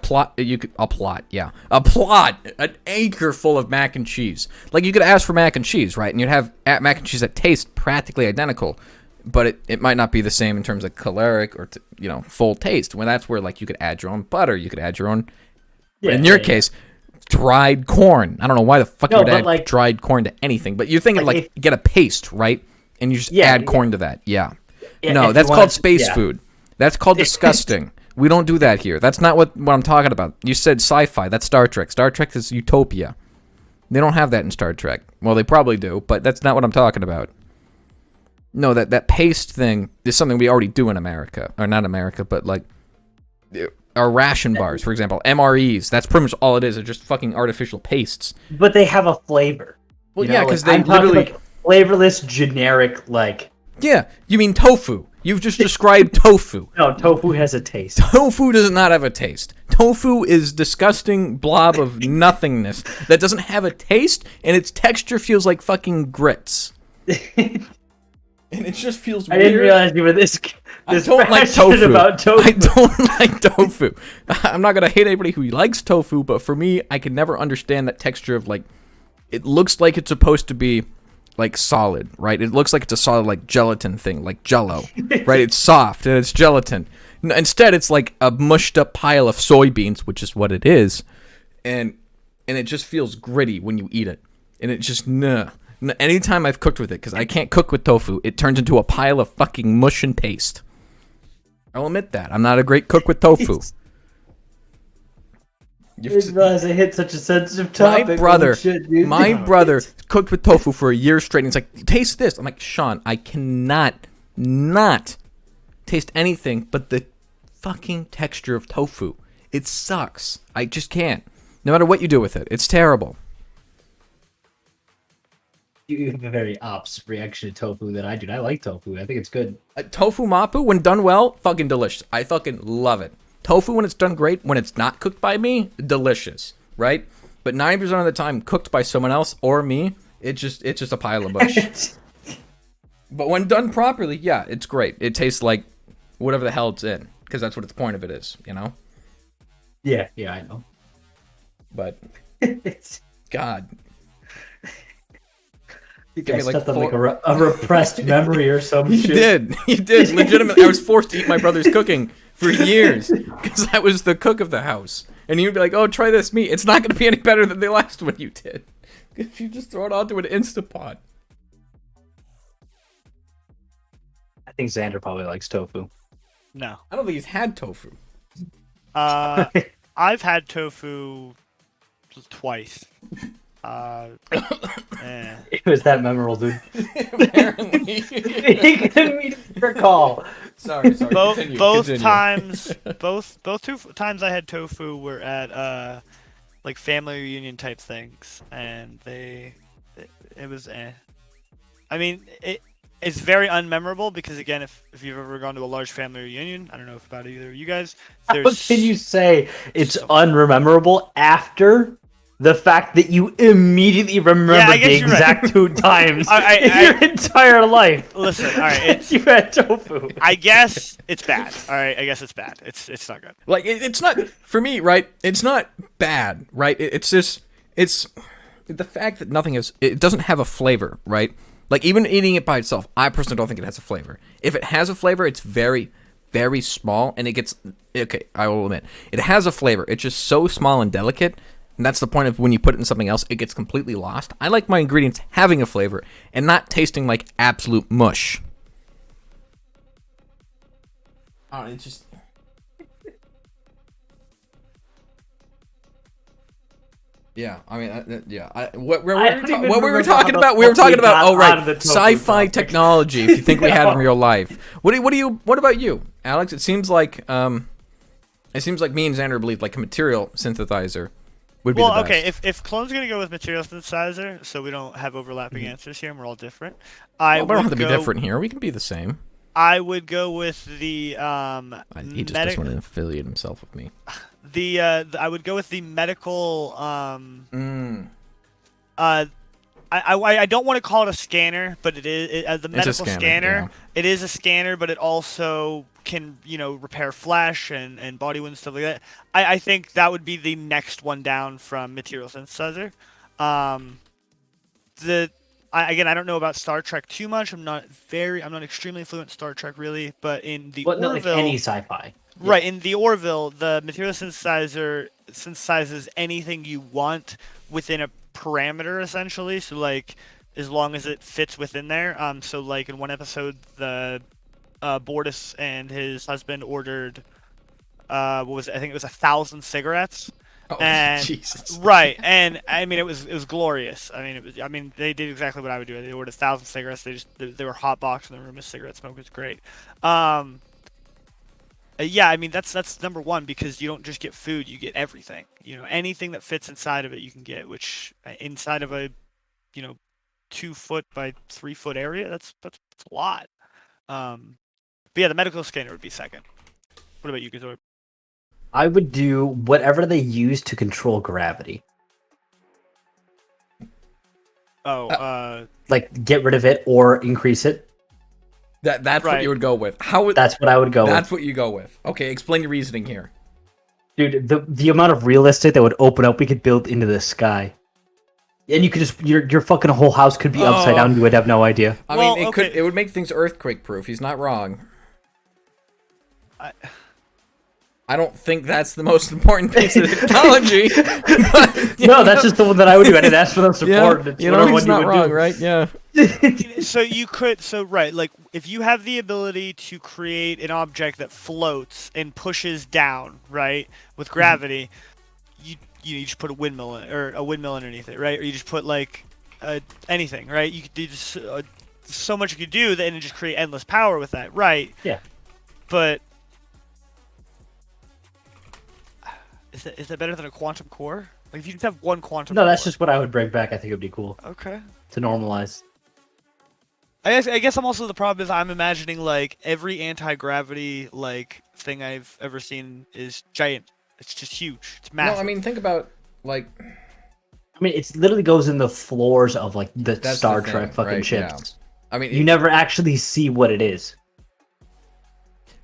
acre full of mac and cheese. Like, you could ask for mac and cheese, right? And you'd have mac and cheese that taste practically identical, but it might not be the same in terms of caloric or, you know, full taste. When that's where, like, you could add your own butter, you could add your own, in your case, dried corn. I don't know why the fuck you would add, like, dried corn to anything, but you're thinking, like, get a paste, right? And you just add corn to that, Yeah, no, that's called space food. That's called disgusting. We don't do that here. That's not what I'm talking about. You said sci-fi. That's Star Trek. Star Trek is utopia. They don't have that in Star Trek. Well, they probably do, but that's not what I'm talking about. No, that paste thing is something we already do in America. Or not America, but, like, our ration bars, for example. MREs. That's pretty much all it is. They're just fucking artificial pastes. But they have a flavor. Well, yeah, because they literally... Like flavorless, generic, like... Yeah, you mean tofu. You've just described tofu. No, tofu has a taste. Tofu does not have a taste. Tofu is disgusting blob of nothingness that doesn't have a taste, and its texture feels like fucking grits. And it just feels weird. I didn't realize you were this I don't like tofu. About tofu. I don't like tofu. I'm not going to hate anybody who likes tofu, but for me, I can never understand that texture of, like, it looks like it's supposed to be, like, solid, right? It looks like it's a solid, like, gelatin thing, like Jell-O, right? It's soft and it's gelatin. Instead, it's like a mushed up pile of soybeans, which is what it is, and it just feels gritty when you eat it, and it just Anytime I've cooked with it, because I can't cook with tofu, it turns into a pile of fucking mush and paste. I'll admit that. I'm not a great cook with tofu. I didn't realize I hit such a sensitive topic. My brother cooked with tofu for a year straight, and he's like, taste this. I'm like, Sean, I cannot not taste anything but the fucking texture of tofu. It sucks. I just can't. No matter what you do with it. It's terrible. You have a very opposite reaction to tofu than I do. I like tofu. I think it's good. Tofu mapu, when done well, fucking delicious. I fucking love it. Tofu, when it's done great, when it's not cooked by me, delicious, right? But 90% of the time, cooked by someone else or me, it's just a pile of mush. But when done properly, yeah, it's great. It tastes like whatever the hell it's in, because that's what the point of it is, you know? Yeah, I know. But, God. You gave me like stepped on like a repressed memory or some shit. You did. Legitimately, I was forced to eat my brother's cooking for years because I was the cook of the house. And you'd be like, oh, try this meat. It's not going to be any better than the last one you did. Because you just throw it onto an Instapot. I think Zander probably likes tofu. No. I don't think he's had tofu. I've had tofu twice. It was that memorable, dude. Apparently. He couldn't even recall. Sorry. Both times I had tofu were at like family reunion type things, and it was I mean, it's very unmemorable because, again, if you've ever gone to a large family reunion, I don't know if about either of you guys. How can you say it's unmemorable after the fact that you immediately remember the exact 2 times in your entire life? Listen, all right, you had tofu. I guess it's bad. All right, I guess it's bad. It's not good. Like it's not for me, right? It's not bad, right? It's just the fact that it doesn't have a flavor, right? Like, even eating it by itself, I personally don't think it has a flavor. If it has a flavor, it's very, very small, and it gets... Okay, I will admit. It has a flavor. It's just so small and delicate, and that's the point of when you put it in something else, it gets completely lost. I like my ingredients having a flavor and not tasting like absolute mush. Oh, it's just... Yeah, I mean, yeah. What we were talking about? We were talking about. Oh, right, sci-fi technology. If you think we had in real life, what about you, Alex? It seems like me and Zander believe like a material synthesizer would be the best. Okay. If Clone's gonna go with material synthesizer, so we don't have overlapping answers here, and we're all different. We don't have to be different here. We can be the same. I would go with the He just doesn't want to affiliate himself with me. I would go with the medical. I don't want to call it a scanner, but it is the medical scanner. Yeah. It is a scanner, but it also can repair flesh and body wounds, stuff like that. I think that would be the next one down from material synthesizer. Again, I don't know about Star Trek too much. I'm not extremely fluent in Star Trek really, but in the Orville, like any sci-fi. Right, in the Orville, the material synthesizer synthesizes anything you want within a parameter, essentially. So, like, as long as it fits within there. So, like, in one episode, the Bortus and his husband ordered, I think it was 1,000 cigarettes. Oh, and Jesus. Right, and I mean it was glorious. I mean they did exactly what I would do. They ordered 1,000 cigarettes. They were hot boxed in the room of cigarette smoke. It was great. Yeah, I mean that's number one, because you don't just get food, you get everything. Anything that fits inside of it you can get, which inside of a 2 foot by 3 foot area, that's a lot. But yeah, the medical scanner would be second. What about you, Gazorp? I would do whatever they use to control gravity. Like get rid of it or increase it. That's right. What you would go with. That's what I would go with. That's what you go with. Okay, explain your reasoning here. Dude, the amount of real estate that would open up, we could build into the sky. And you could just your fucking whole house could be upside down. You would have no idea. I mean, it would make things earthquake proof. He's not wrong. I don't think that's the most important piece of technology. But, no, that's just the one that I would do. I didn't ask for them support. Yeah, he's not wrong, right? Yeah. Like if you have the ability to create an object that floats and pushes down, right, with gravity, you just put a windmill underneath it, right? Or you just put like anything, right? You could do just, so much you could do, then and just create endless power with that, right? Yeah. But is that better than a quantum core? Like if you just have one quantum core. No, that's just what I would bring back. I think it would be cool. Okay. To normalize. I guess I'm also the problem is I'm imagining like every anti-gravity like thing I've ever seen is giant. It's just huge. It's massive. No, I mean think about like. I mean, it literally goes in the floors of like the Star Trek fucking ships. Yeah. I mean, you never actually see what it is.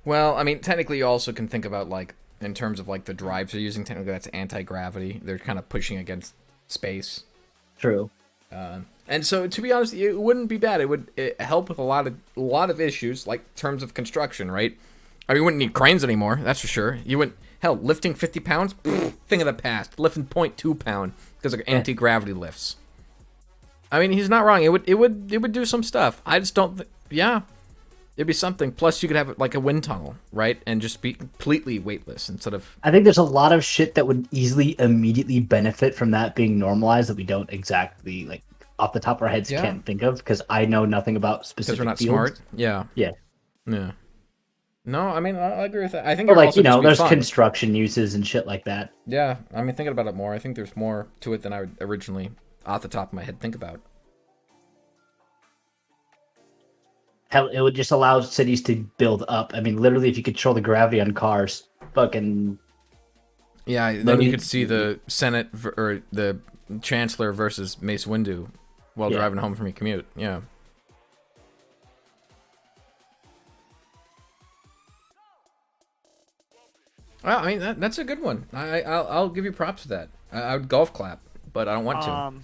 Well, I mean, technically, you also can think about like. In terms of like the drives they're using, technically that's anti-gravity. They're kind of pushing against space. True. And so, to be honest, it wouldn't be bad. It would help with a lot of issues, like terms of construction, right? I mean, you wouldn't need cranes anymore, that's for sure. You wouldn't, hell, lifting 50 pounds, thing of the past. Lifting 0.2 pound because of anti-gravity lifts. I mean, he's not wrong. It would do some stuff. I just don't. Yeah, it'd be something. Plus, you could have like a wind tunnel, right, and just be completely weightless instead of. I think there's a lot of shit that would easily immediately benefit from that being normalized that we don't exactly like off the top of our heads can't think of because I know nothing about specific. Because we're not fields. smart. Yeah. Yeah. Yeah. No, I mean I agree with that. I think like there's construction uses and shit like that. Yeah, I mean thinking about it more, I think there's more to it than I would originally, off the top of my head, think about. Hell, it would just allow cities to build up. I mean, literally, if you control the gravity on cars, fucking. Yeah, then you could see the Senate or the Chancellor versus Mace Windu while driving home from your commute. Yeah. Well, I mean that's a good one. I'll give you props for that. I would golf clap, but I don't want to.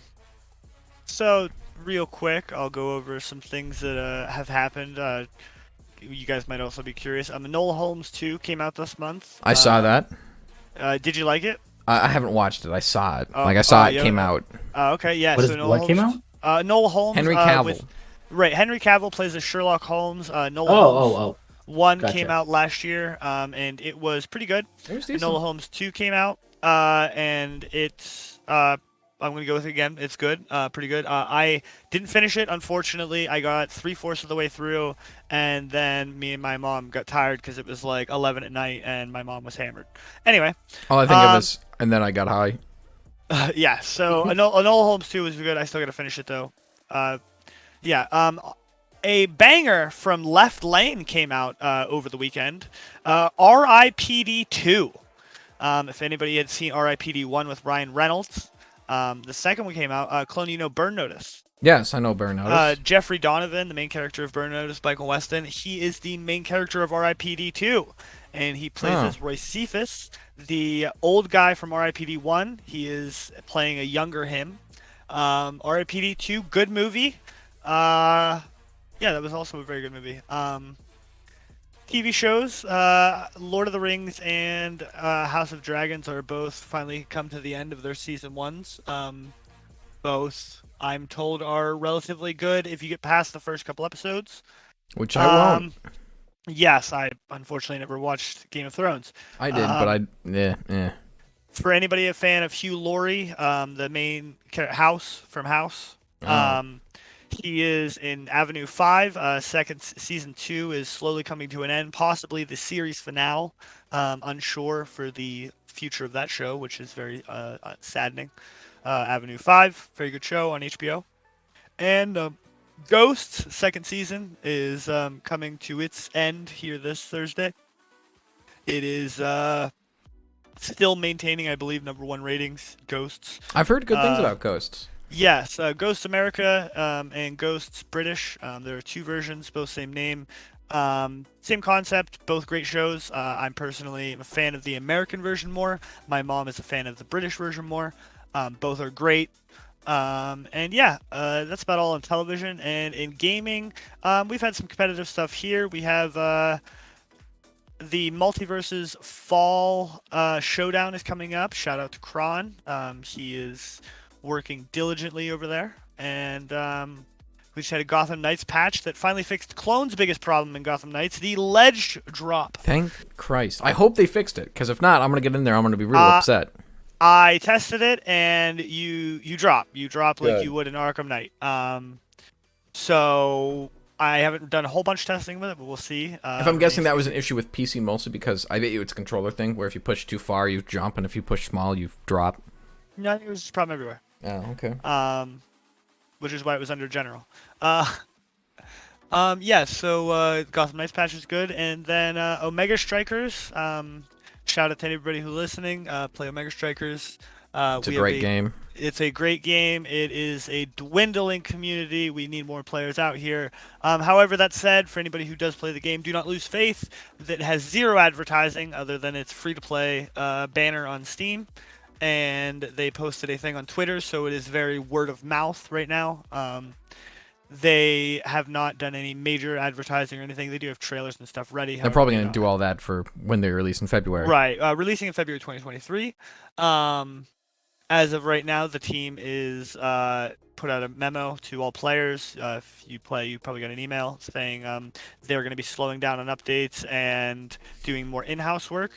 So real quick, I'll go over some things that have happened. You guys might also be curious. Enola Holmes 2 came out this month. I saw that. Did you like it? I haven't watched it. I saw it. I saw it came out. Okay, yeah. What came out? Enola Holmes. Henry Cavill. Henry Cavill plays a Sherlock Holmes. Enola Holmes 1 came out last year, and it was pretty good. It was decent. Enola Holmes 2 came out, and it's I'm going to go with it again. It's good, pretty good. I didn't finish it, unfortunately. I got 3/4 of the way through, and then me and my mom got tired because it was like 11 at night, and my mom was hammered. Anyway. All I think it was, and then I got high. Yeah, so Enola Holmes 2 was good. I still got to finish it, though. A banger from Left Lane came out over the weekend. R.I.P.D. 2. If anybody had seen R.I.P.D. 1 with Ryan Reynolds. The second one came out, Clone, you know Burn Notice. Yes, I know Burn Notice. Jeffrey Donovan, the main character of Burn Notice, Michael Weston, he is the main character of R.I.P.D. 2. And he plays as Roy Cephas, the old guy from R.I.P.D. 1. He is playing a younger him. R.I.P.D. 2, good movie. Yeah, that was also a very good movie. TV shows, Lord of the Rings and House of Dragons are both finally come to the end of their season 1s. Both, I'm told, are relatively good if you get past the first couple episodes. Which I won't. Yes, I unfortunately never watched Game of Thrones. I did, but yeah. For anybody a fan of Hugh Laurie, the main House from House, he is in Avenue 5. Season 2 is slowly coming to an end, possibly the series finale. Unsure for the future of that show, which is very saddening. Avenue 5, very good show on HBO. And Ghosts, second season, is coming to its end here this Thursday. It is still maintaining, I believe, #1 ratings, Ghosts. I've heard good things about Ghosts. Yes, Ghosts America and Ghosts British. There are 2 versions, both same name. Same concept, both great shows. I'm personally a fan of the American version more. My mom is a fan of the British version more. Both are great. And yeah, that's about all on television. And in gaming, we've had some competitive stuff here. We have the Multiverses Fall Showdown is coming up. Shout out to Kron. He is working diligently over there. And we just had a Gotham Knights patch that finally fixed Clone's biggest problem in Gotham Knights, the ledge drop. Thank Christ. I hope they fixed it, because if not, I'm going to get in there. I'm going to be really upset. I tested it, and you drop. You drop like you would in Arkham Knight. So I haven't done a whole bunch of testing with it, but we'll see. If I'm guessing that was an issue with PC mostly, because I bet you it's a controller thing, where if you push too far, you jump, and if you push small, you drop. No, I think it was just a problem everywhere. Oh, okay. Which is why it was under general. Yeah, so Gotham Knights patch is good, and then Omega Strikers. Shout out to anybody who's listening. Play Omega Strikers. It's a great game. It's a great game. It is a dwindling community. We need more players out here. However, that said, for anybody who does play the game, do not lose faith that it has 0 advertising other than its free-to-play banner on Steam. and they posted a thing on Twitter, so it is very word of mouth right now. They have not done any major advertising or anything. They do have trailers and stuff ready. They're probably going to do all that for when they release in February. Right. Releasing in February 2023. As of right now, the team is put out a memo to all players. If you play, you probably got an email saying they're going to be slowing down on updates and doing more in-house work.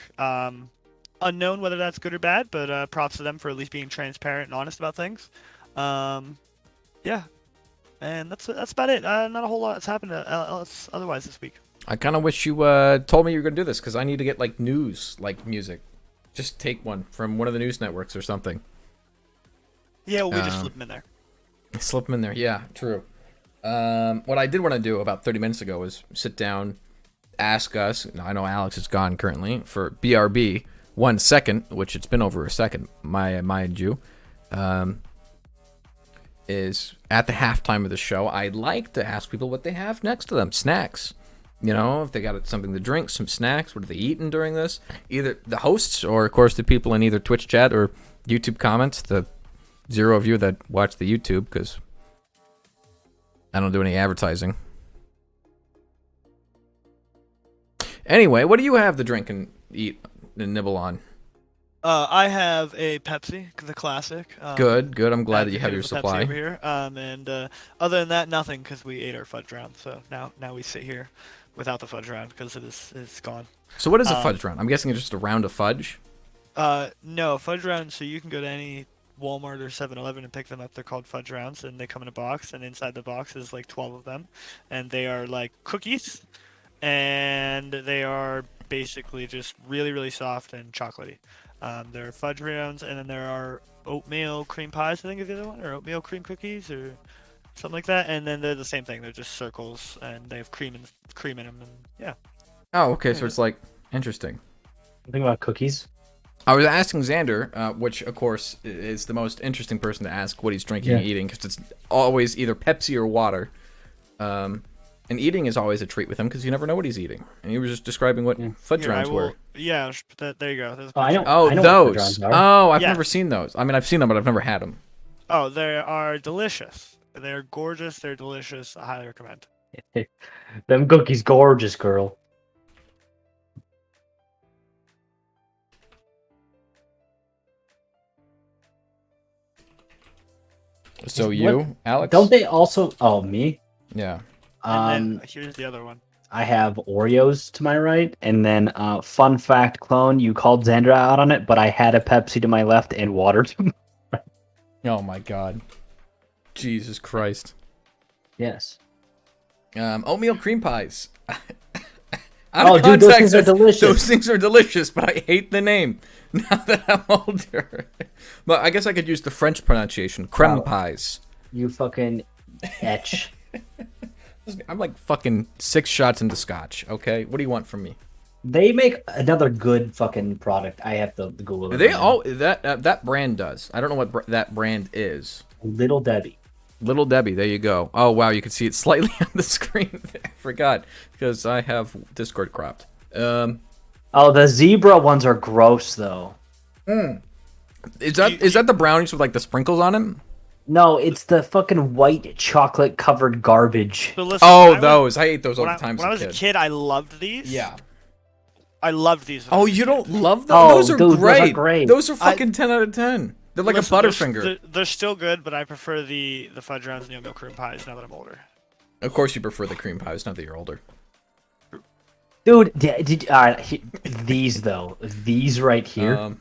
Unknown whether that's good or bad, but props to them for at least being transparent and honest about things. Yeah. And that's about it. Not a whole lot has happened otherwise this week. I kind of wish you told me you were going to do this, because I need to get, like, news, like, music. Just take one from one of the news networks or something. Yeah, well, we just slip them in there. Slip them in there, yeah, true. What I did want to do about 30 minutes ago was sit down, ask us, I know Alex is gone currently, for BRB, 1 second, which it's been over a second, mind you, is at the halftime of the show, I'd like to ask people what they have next to them. Snacks. You know, if they got something to drink, some snacks, what are they eating during this? Either the hosts or, of course, the people in either Twitch chat or YouTube comments, the 0 of you that watch the YouTube, because I don't do any advertising. Anyway, what do you have to drink and eat and nibble on? I have a Pepsi, the classic. Good. I'm glad that you have your supply. Pepsi over here. And other than that, nothing, because we ate our fudge round. So now we sit here without the fudge round because it's gone. So what is a fudge round? I'm guessing it's just a round of fudge? No, fudge round, so you can go to any Walmart or 7-Eleven and pick them up. They're called fudge rounds, and they come in a box, and inside the box is like 12 of them. And they are like cookies, and they are basically just really, really soft and chocolatey. There are fudge rounds, and then there are oatmeal cream pies, I think is the other one, or oatmeal cream cookies, or something like that. And then they're the same thing. They're just circles, and they have cream in them, and yeah. Oh, okay, so it's like, interesting. Think about cookies. I was asking Zander, which, of course, is the most interesting person to ask what he's drinking and eating, because it's always either Pepsi or water. And eating is always a treat with him, because you never know what he's eating. And he was just describing what fudge rounds were. Yeah, there you go. I know those. Oh, I've never seen those. I mean, I've seen them, but I've never had them. Oh, they are delicious. They're gorgeous. They're delicious. I highly recommend. Them cookies gorgeous, girl. So you, Alex? Don't they also... Oh, me? Yeah. And then here's the other one. I have Oreos to my right, and then fun fact, Clone, you called Zander out on it, but I had a Pepsi to my left and water to my right. Oh my god. Jesus Christ. Yes. Oatmeal cream pies. Dude, those things are delicious. Those things are delicious, but I hate the name now that I'm older. But I guess I could use the French pronunciation. Creme pies. You fucking etch. I'm like fucking 6 shots into scotch, okay? What do you want from me? They make another good fucking product. I have to Google it. They all that brand does. I don't know what that brand is. Little Debbie. Little Debbie, there you go. Oh wow, you can see it slightly on the screen. I forgot because I have Discord cropped. Oh, the zebra ones are gross though. Is that the brownies with like the sprinkles on them? No, it's the fucking white chocolate covered garbage. So listen, those. I ate those all the time. When I was a kid, I loved these. Yeah. I loved these. Oh, you don't love them? Those are great. Those are great. Those are fucking 10 out of 10. They're like a Butterfinger. They're still good, but I prefer the fudge rounds and the oatmeal cream pies now that I'm older. Of course you prefer the cream pies, not that you're older. Dude, these though. These right here.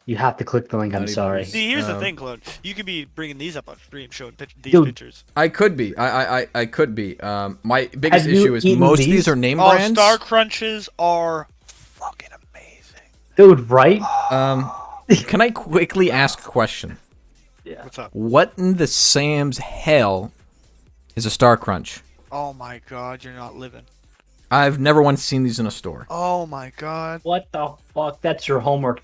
You have to click the link. I'm sorry. See, here's the thing, Claude. You could be bringing these up on stream, showing these pictures. I could be. I could be. My biggest issue is most of these are name brands. Star Crunches are fucking amazing. Dude, right? Can I quickly ask a question? Yeah. What's up? What in the Sam's hell is a Star Crunch? Oh my god, you're not living. I've never once seen these in a store. Oh my god. What the fuck? That's your homework.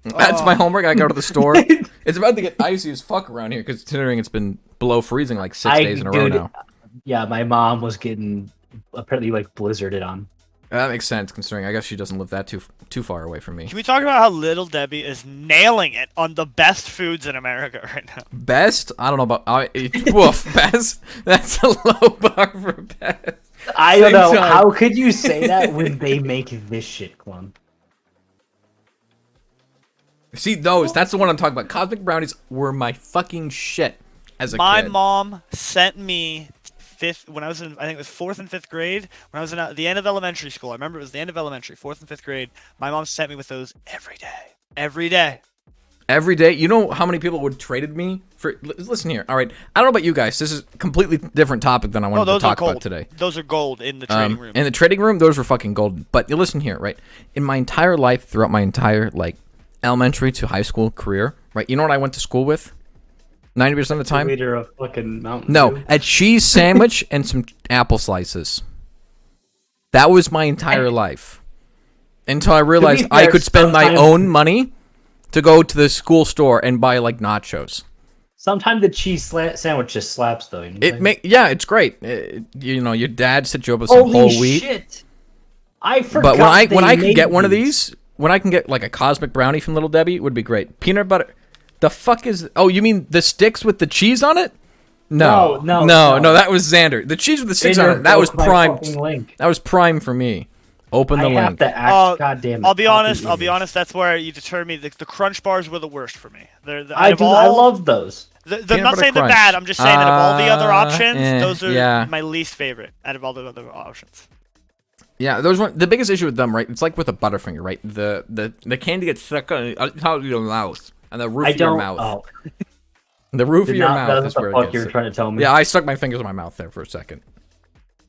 That's my homework. I go to the store. It's about to get icy as fuck around here, considering it's been below freezing like 6 days in a row now. Yeah, my mom was getting apparently like blizzarded on. That makes sense, considering I guess she doesn't live that too far away from me. Can we talk about how Little Debbie is nailing it on the best foods in America right now? Best? I don't know about... woof, best? That's a low bar for best. I don't know. How could you say that when they make this shit, Clone? See, that's the one I'm talking about. Cosmic Brownies were my fucking shit as a kid. My mom sent me when I was in, I think it was 4th and 5th grade, when I was at the end of elementary school. I remember it was the end of elementary, 4th and 5th grade. My mom sent me with those every day. Every day. Every day. You know how many people would traded me for... Listen here. All right. I don't know about you guys. This is a completely different topic than I wanted to talk about today. Those are gold in the trading room. In the trading room, those were fucking golden. But you listen here, right? In my entire life, throughout my entire, like, elementary to high school career, right? You know what I went to school with? 90% of the time? Liter of fucking Mountain No, Dew. a cheese sandwich and some apple slices. That was my entire life. Until I realized I could spend my own money to go to the school store and buy, like, nachos. Sometimes the cheese sandwich just slaps, though. You know yeah, it's great. You know, your dad set you up with some whole wheat. Shit! I forgot. But when I could get one of these, when I can get like a cosmic brownie from Little Debbie, it would be great. Peanut butter. The fuck is? Oh, you mean the sticks with the cheese on it? No. That was Zander. The cheese with the sticks on it. That was prime. That was prime for me. Open the link. I have to act. God damn it. I'll be honest. That's where you deter me. The Crunch bars were the worst for me. I love those. I'm not saying they're bad. I'm just saying that of all the other options, those are my least favorite out of all the other options. Yeah, those were the biggest issue with them, right? It's like with a Butterfinger, right? The candy gets stuck on your mouth and the roof of your mouth. Oh. The roof of your mouth is where it gets. You're trying to tell me. Yeah, I stuck my fingers in my mouth there for a second.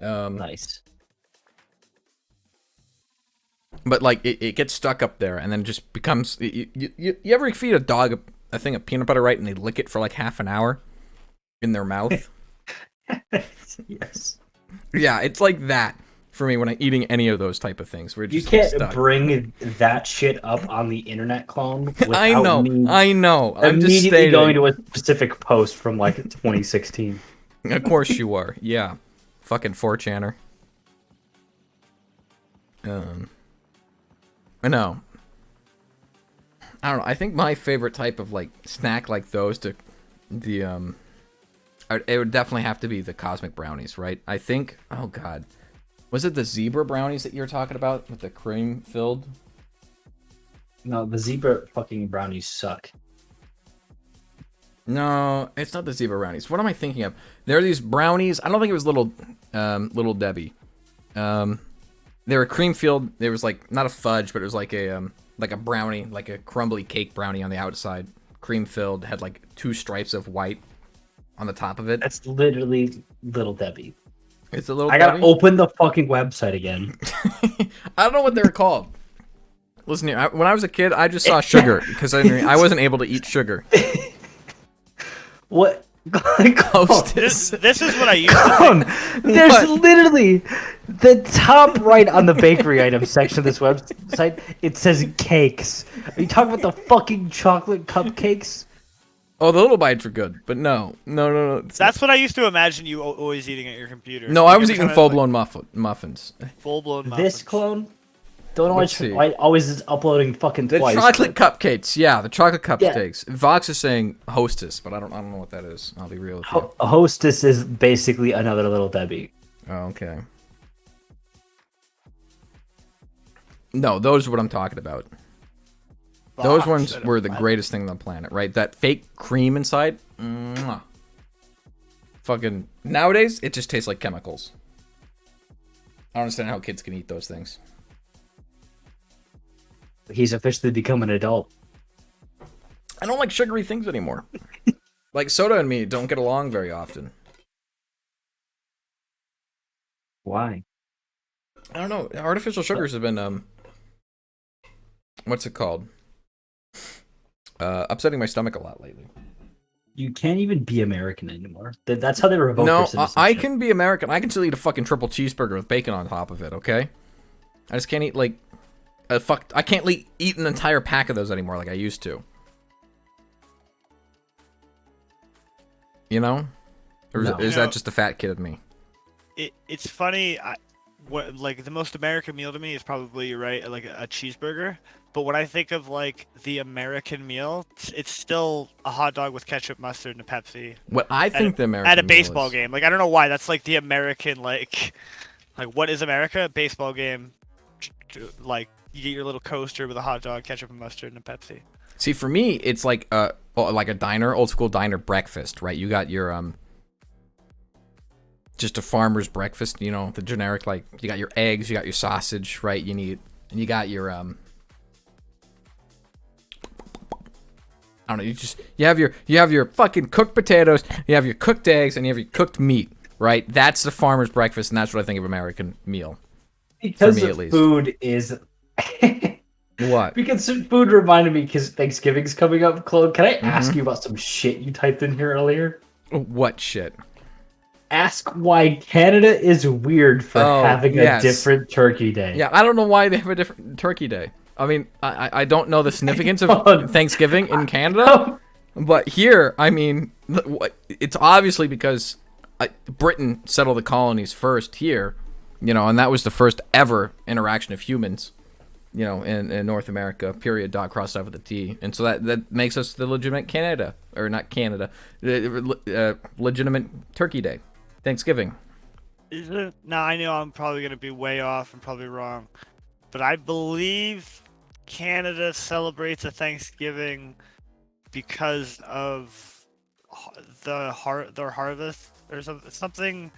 Nice. But like it gets stuck up there, and then it just becomes. You ever feed a dog a thing of peanut butter, right? And they lick it for like half an hour in their mouth. Yes. Yeah, it's like that for me when I'm eating any of those type of things. Where it just you can't stuck. Bring that shit up on the internet, Clone. I know. I'm just immediately going to a specific post from like 2016. Of course you are. Yeah, fucking 4chaner. I know. I don't know. I think my favorite type of like snack like those it would definitely have to be the cosmic brownies, right? I think. Oh God, was it the zebra brownies that you were talking about with the cream filled? No, the zebra fucking brownies suck. No, it's not the zebra brownies. What am I thinking of? There are these brownies. I don't think it was Little Debbie. They were cream filled. There was like not a fudge, but it was like a brownie, like a crumbly cake brownie on the outside, cream filled. Had like 2 stripes of white on the top of it. That's literally Little Debbie. It's a Little. I gotta open the fucking website again. I don't know what they're called. Listen here. When I was a kid, I just saw sugar because I wasn't able to eat sugar. What? This is what I used to think. There's literally the top right on the bakery items section of this website. It says cakes. Are you talking about the fucking chocolate cupcakes? Oh, the little bites are good, but no. That's what I used to imagine you always eating at your computer. No, I was eating full-blown muffins. Full-blown muffins. This Clone? Don't know why always is uploading fucking twice. The chocolate cupcakes, yeah, the chocolate cupcakes. Yeah. Vox is saying Hostess, but I don't know what that is. I'll be real with you. Hostess is basically another Little Debbie. Oh, okay. No, those are what I'm talking about. Vox, those ones were the greatest thing on the planet, right? That fake cream inside. Mwah. Fucking nowadays, it just tastes like chemicals. I don't understand how kids can eat those things. He's officially become an adult. I don't like sugary things anymore. Like soda and me don't get along very often. Why? I don't know. Artificial sugars have been what's it called? Upsetting my stomach a lot lately. You can't even be American anymore. That's how they revoke your citizenship. I can be American. I can still eat a fucking triple cheeseburger with bacon on top of it, okay? I just can't eat like I can't eat an entire pack of those anymore like I used to. You know? Or is that just the fat kid of me? It's funny. what like the most American meal to me is probably, you're right, like a cheeseburger. But when I think of like the American meal, it's still a hot dog with ketchup, mustard, and a Pepsi. What I think the American at a meal baseball is... game. Like I don't know why that's like the American like what is America? Baseball game. Like you get your little coaster with a hot dog, ketchup, and mustard, and a Pepsi. See, for me, it's like a diner, old school diner breakfast, right? You got your just a farmer's breakfast, you know, the generic, like you got your eggs, you got your sausage, right? You got your I don't know, you have your fucking cooked potatoes, you have your cooked eggs, and you have your cooked meat, right? That's the farmer's breakfast, and that's what I think of American meal. Because for me, the at least. food is What? Because food reminded me because Thanksgiving's coming up, Claude. Can I ask you about some shit you typed in here earlier? What shit? Ask why Canada is weird for having a different Turkey Day. Yeah, I don't know why they have a different Turkey Day. I mean, I don't know the significance of Thanksgiving in Canada, but here, I mean, it's obviously because Britain settled the colonies first here, you know, and that was the first ever interaction of humans, you know, in North America, period, dot, crossed out with a T. And so that makes us the legitimate Canada, or not Canada, legitimate Turkey Day. Thanksgiving. Is it? Now, I know I'm probably going to be way off and probably wrong, but I believe Canada celebrates a Thanksgiving because of their harvest, or something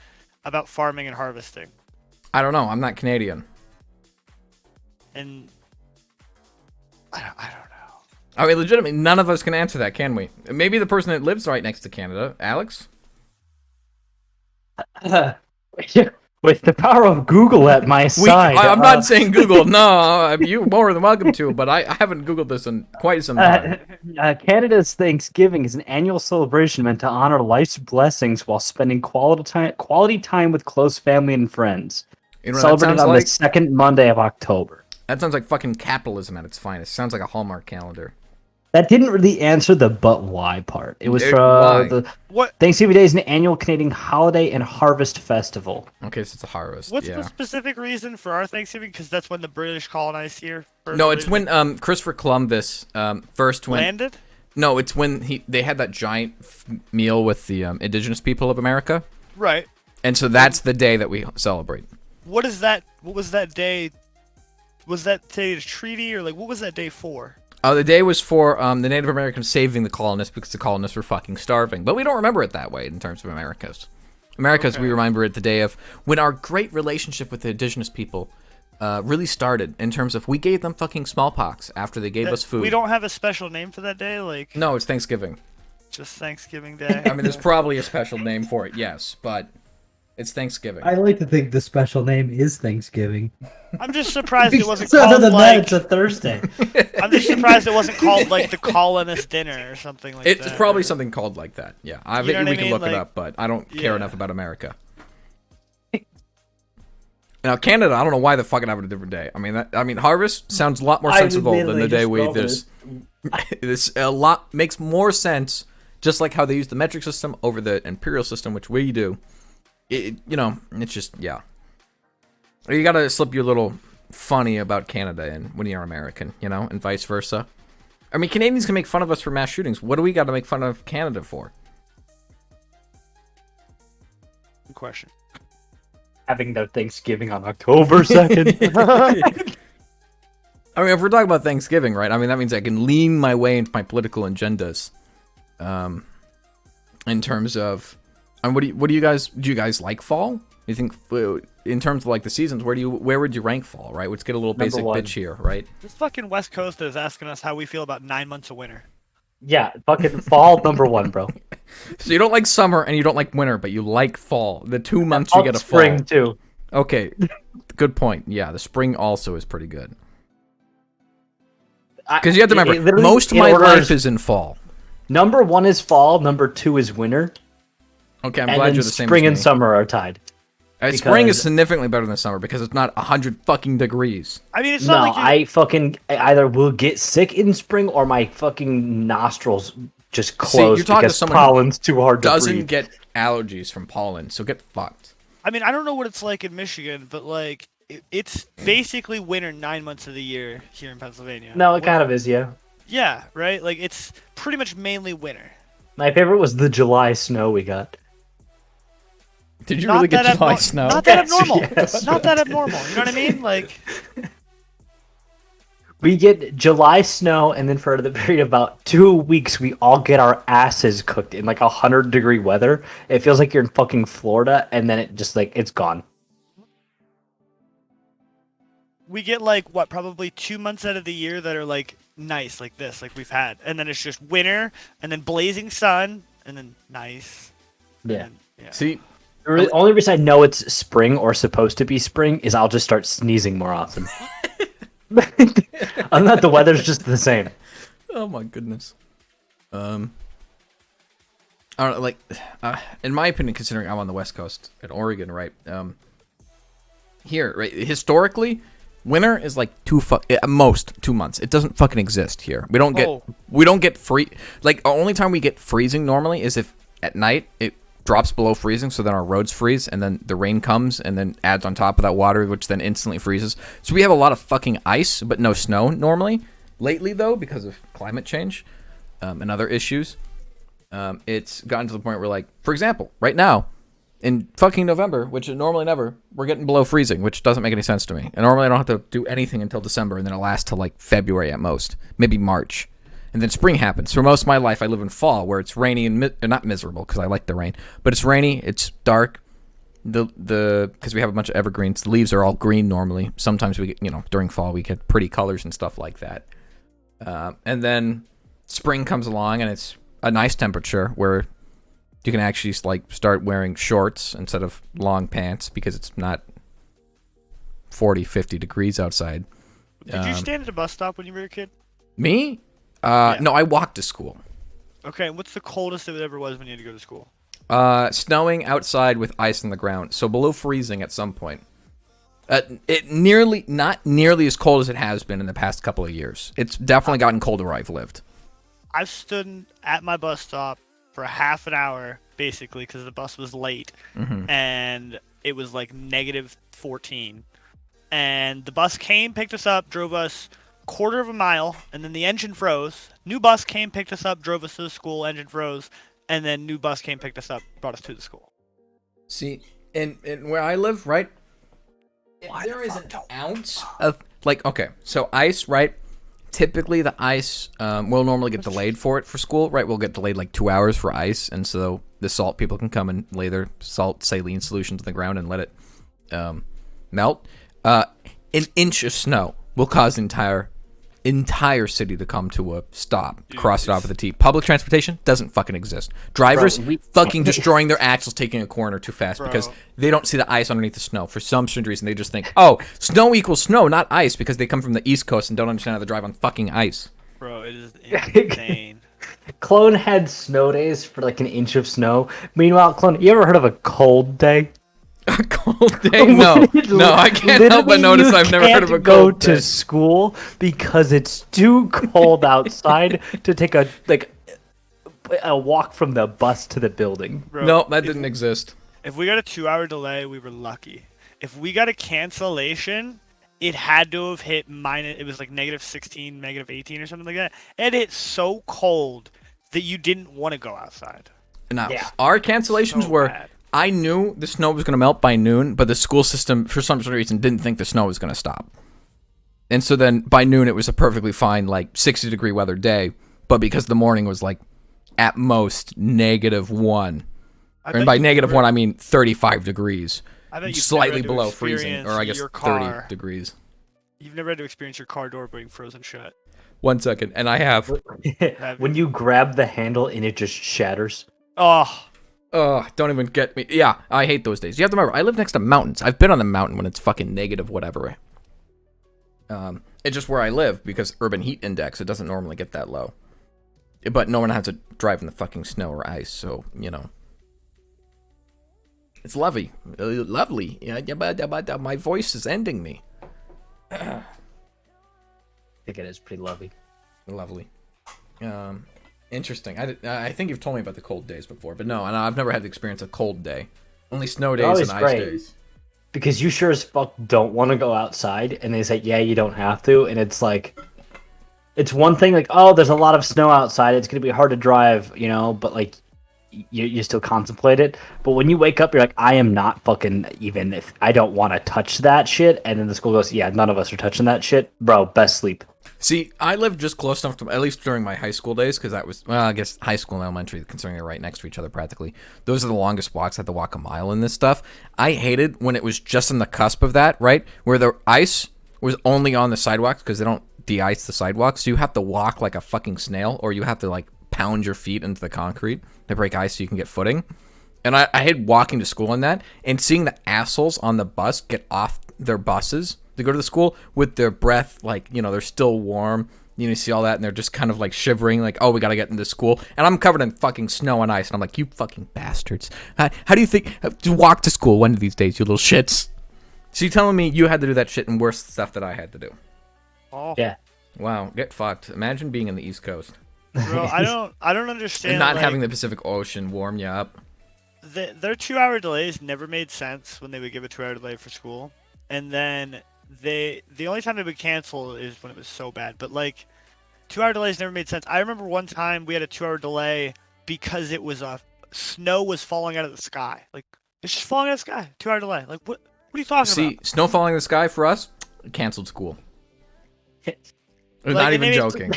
about farming and harvesting. I don't know. I'm not Canadian. And I don't know. I mean, legitimately, none of us can answer that, can we? Maybe the person that lives right next to Canada, Alex? With the power of Google at my side. I'm not saying Google. No, you're more than welcome to, but I haven't Googled this in quite some time. Canada's Thanksgiving is an annual celebration meant to honor life's blessings while spending quality time with close family and friends. You know, celebrated on the second Monday of October. That sounds like fucking capitalism at its finest. Sounds like a Hallmark calendar. That didn't really answer the but why part. It was Thanksgiving Day is an annual Canadian holiday and harvest festival. Okay, so it's a harvest. What's the specific reason for our Thanksgiving? Because that's when the British colonized here. No, it's when Christopher Columbus first landed. No, it's when they had that giant meal with the indigenous people of America. Right. And so that's the day that we celebrate. What is that? What was that day? Was that day a treaty, or like what was that day for? The day was for the Native Americans saving the colonists because the colonists were fucking starving. But we don't remember it that way in terms of Americas. We remember it the day of when our great relationship with the indigenous people really started, in terms of we gave them fucking smallpox after they gave us food. We don't have a special name for that day? Like No, it's Thanksgiving. Just Thanksgiving Day? I mean, there's probably a special name for it, yes, but it's Thanksgiving. I like to think the special name is Thanksgiving. I'm just surprised it wasn't called other than that, it's a Thursday. I'm just surprised it wasn't called like the colonist dinner or something like that. It's probably something called like that. Yeah, we can look it up, but I don't care enough about America. Now Canada, I don't know why the fuck it happened a different day. I mean, harvest sounds a lot more sensible than the day we this. This a lot makes more sense. Just like how they use the metric system over the imperial system, which we do. You know, it's just, yeah. You gotta slip your little funny about Canada in when you're American, you know, and vice versa. I mean, Canadians can make fun of us for mass shootings. What do we gotta make fun of Canada for? Good question. Having their Thanksgiving on October 2nd. I mean, if we're talking about Thanksgiving, right? I mean, that means I can lean my way into my political agendas. In terms of... And do you guys like fall? You think in terms of like the seasons, where would you rank fall? Right, let's get a little basic bitch here, right? This fucking West Coast is asking us how we feel about 9 months of winter. Yeah, fucking fall number one, bro. So you don't like summer and you don't like winter, but you like fall. The 2 months you get a fall. Spring too. Okay, good point. Yeah, the spring also is pretty good. Because you have to remember, most of my life is in fall. Number 1 is fall. Number 2 is winter. Okay, I'm glad you're the same as me. Spring and summer are tied. Spring is significantly better than summer because it's not 100 fucking degrees. I mean, it's not I either will get sick in spring or my fucking nostrils just close because pollen's too hard to breathe. Doesn't get allergies from pollen, so get fucked. I mean, I don't know what it's like in Michigan, but like it's basically winter 9 months of the year here in Pennsylvania. No, it kind of is, yeah. Yeah, right. Like it's pretty much mainly winter. My favorite was the July snow we got. Did you really get July snow? Not that abnormal. Yes. Not that abnormal. You know what I mean? Like we get July snow, and then for the period of about 2 weeks, we all get our asses cooked in like 100-degree weather. It feels like you're in fucking Florida, and then it just like it's gone. we get like what, probably 2 months out of the year that are like nice, like this, like we've had, and then it's just winter, and then blazing sun, and then nice. Yeah. Yeah. See, The only reason I know it's spring or supposed to be spring is I'll just start sneezing more often. Other than that, the weather's just the same. oh my goodness. I don't know, like, in my opinion, considering I'm on the West Coast in Oregon, right? Here, right, historically, winter is like at most 2 months. It doesn't fucking exist here. We don't get free. Like, the only time we get freezing normally is if at night it drops below freezing, so then our roads freeze, and then the rain comes and then adds on top of that water, which then instantly freezes. So we have a lot of fucking ice, but no snow normally. Lately, though, because of climate change and other issues, it's gotten to the point where, like, for example, right now, in fucking November, which is normally never, we're getting below freezing, which doesn't make any sense to me. And normally I don't have to do anything until December, and then it lasts till, like, February at most, maybe March. And then spring happens. For most of my life, I live in fall, where it's rainy and not miserable, because I like the rain, but it's rainy, it's dark. Because we have a bunch of evergreens, the leaves are all green normally. Sometimes we get, during fall, we get pretty colors and stuff like that. And then spring comes along, and it's a nice temperature where you can actually like start wearing shorts instead of long pants because it's not 40, 50 degrees outside. Did you stand at a bus stop when you were a kid? Me? Yeah. No, I walked to school. Okay, what's the coldest it ever was when you had to go to school? Snowing outside with ice on the ground, so below freezing at some point. Not nearly as cold as it has been in the past couple of years. It's definitely gotten colder where I've lived. I've stood at my bus stop for half an hour, basically, because the bus was late, and it was like -14. And the bus came, picked us up, drove us quarter of a mile, and then the engine froze. New bus came, picked us up, drove us to the school, engine froze, and then new bus came, picked us up, brought us to the school. See, in where I live, right, there is an ounce of, like, okay, so ice, right? Typically, the ice, we'll normally get delayed for school, right? We'll get delayed like 2 hours for ice, and so the salt people can come and lay their salt saline solution to the ground and let it melt. An inch of snow will cause the entire city to come to a stop, cross it off with a T. Public transportation doesn't fucking exist. Drivers fucking destroying their axles, taking a corner too fast because they don't see the ice underneath the snow. For some strange reason, they just think, oh, snow equals snow, not ice, because they come from the East Coast and don't understand how to drive on fucking ice. Bro, it is insane. Clone had snow days for like an inch of snow. Meanwhile, Clone, you ever heard of a cold day? A cold day? No, I can't help but notice I've never heard of a cold day. Go to school because it's too cold outside to take a walk from the bus to the building. Bro, no, that didn't exist. If we got a 2-hour delay, we were lucky. If we got a cancellation, it had to have hit it was like -16, -18 or something like that. And it's so cold that you didn't want to go outside. Now, our cancellations were... Bad. I knew the snow was going to melt by noon, but the school system, for some reason, didn't think the snow was going to stop. And so then by noon, it was a perfectly fine, like, 60-degree weather day. But because the morning was, like, at most -1. And by -1, I mean 35 degrees. Slightly below freezing, or I guess 30 degrees. You've never had to experience your car door being frozen shut. 1 second, and I have. When you grab the handle and it just shatters. Oh, don't even get me. Yeah, I hate those days. You have to remember, I live next to mountains. I've been on the mountain when it's fucking negative whatever. It's just where I live, because urban heat index, it doesn't normally get that low. But no one has to drive in the fucking snow or ice, so, It's lovely. Lovely. Yeah, my voice is ending me. I think it is pretty lovely. Lovely. Interesting. I think you've told me about the cold days before, but no, and I've never had to experience a cold day. Only snow days and ice days. Because you sure as fuck don't want to go outside, and they say, yeah, you don't have to, and it's like, it's one thing like, oh, there's a lot of snow outside, it's going to be hard to drive, you know, but like, you still contemplate it. But when you wake up, you're like, I am not fucking, even if I don't want to touch that shit, and then the school goes, yeah, none of us are touching that shit. Bro, best sleep. See, I lived just close enough to, at least during my high school days, because that was, well, I guess high school and elementary, considering they're right next to each other practically. Those are the longest walks. I had to walk a mile in this stuff. I hated when it was just on the cusp of that, right? Where the ice was only on the sidewalks, because they don't de-ice the sidewalks. So you have to walk like a fucking snail, or you have to like pound your feet into the concrete to break ice so you can get footing. And I hate walking to school in that, and seeing the assholes on the bus get off their buses to go to the school with their breath, like, you know, they're still warm. You see all that, and they're just kind of like shivering, like, oh, we gotta get into school. And I'm covered in fucking snow and ice, and I'm like, you fucking bastards. How do you think to walk to school one of these days, you little shits? So you're telling me you had to do that shit and worse stuff that I had to do? Oh. Yeah. Wow, get fucked. Imagine being in the East Coast. Bro, I don't understand. And not like, having the Pacific Ocean warm you up. Their 2-hour delays never made sense when they would give a 2-hour delay for school. And then the only time they would cancel is when it was so bad. But like 2-hour delays never made sense. I remember one time we had a 2-hour delay because it was snow was falling out of the sky. Like it's just falling out of the sky. 2-hour delay. Like what are you talking about? See, snow falling in the sky for us, canceled school. Like, not even joking.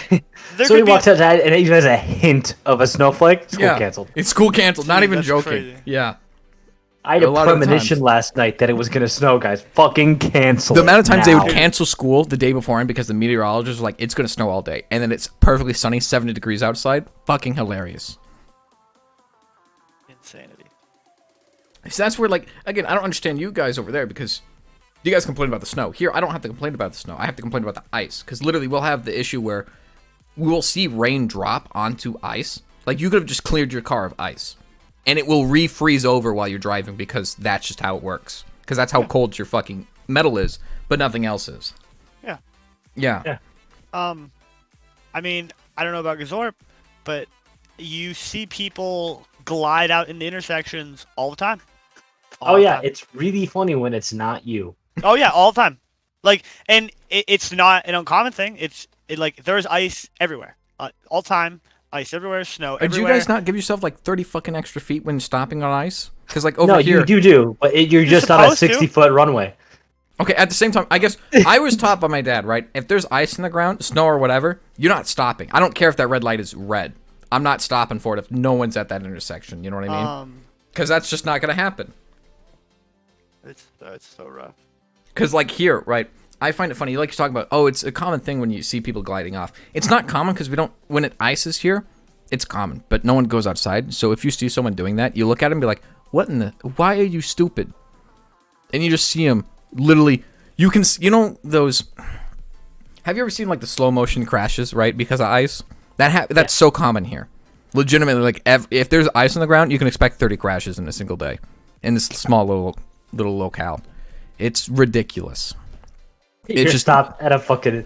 So he walks outside and even has a hint of a snowflake. School canceled. It's school canceled. Not even joking. Crazy. Yeah. I had a premonition last night that it was going to snow, guys. Fucking cancel. The amount of times now. they would cancel school the day beforehand because the meteorologist was like, it's going to snow all day. And then it's perfectly sunny, 70 degrees outside. Fucking hilarious. Insanity. So that's where, like, again, I don't understand you guys over there because you guys complain about the snow. Here, I don't have to complain about the snow. I have to complain about the ice. Because literally, we'll have the issue where we will see rain drop onto ice. Like, you could have just cleared your car of ice. And it will refreeze over while you're driving because that's just how it works. Because that's how cold your fucking metal is, but nothing else is. Yeah. Yeah. I mean, I don't know about Gazorp, but you see people glide out in the intersections all the time. It's really funny when it's not you. Oh yeah, all the time. Like, and it's not an uncommon thing. It's like there's ice everywhere, all the time. Ice everywhere, snow everywhere. Do you guys not give yourself like 30 fucking extra feet when stopping on ice? Because like over here, you do, but you're just on a 60-foot runway. Okay, at the same time, I guess I was taught by my dad, right? If there's ice in the ground, snow or whatever, you're not stopping. I don't care if that red light is red. I'm not stopping for it if no one's at that intersection. You know what I mean? Because that's just not gonna happen. It's so rough. Because like here, right? I find it funny. You like to talk about, oh, it's a common thing when you see people gliding off. It's not common because we don't, when it ices here, it's common, but no one goes outside. So if you see someone doing that, you look at them and be like, what in the, why are you stupid? And you just see them literally, you can, you know, those, have you ever seen like the slow motion crashes, right? Because of ice? That's so common here. Legitimately, like if there's ice on the ground, you can expect 30 crashes in a single day in this small little locale. It's ridiculous. You just stop at a fucking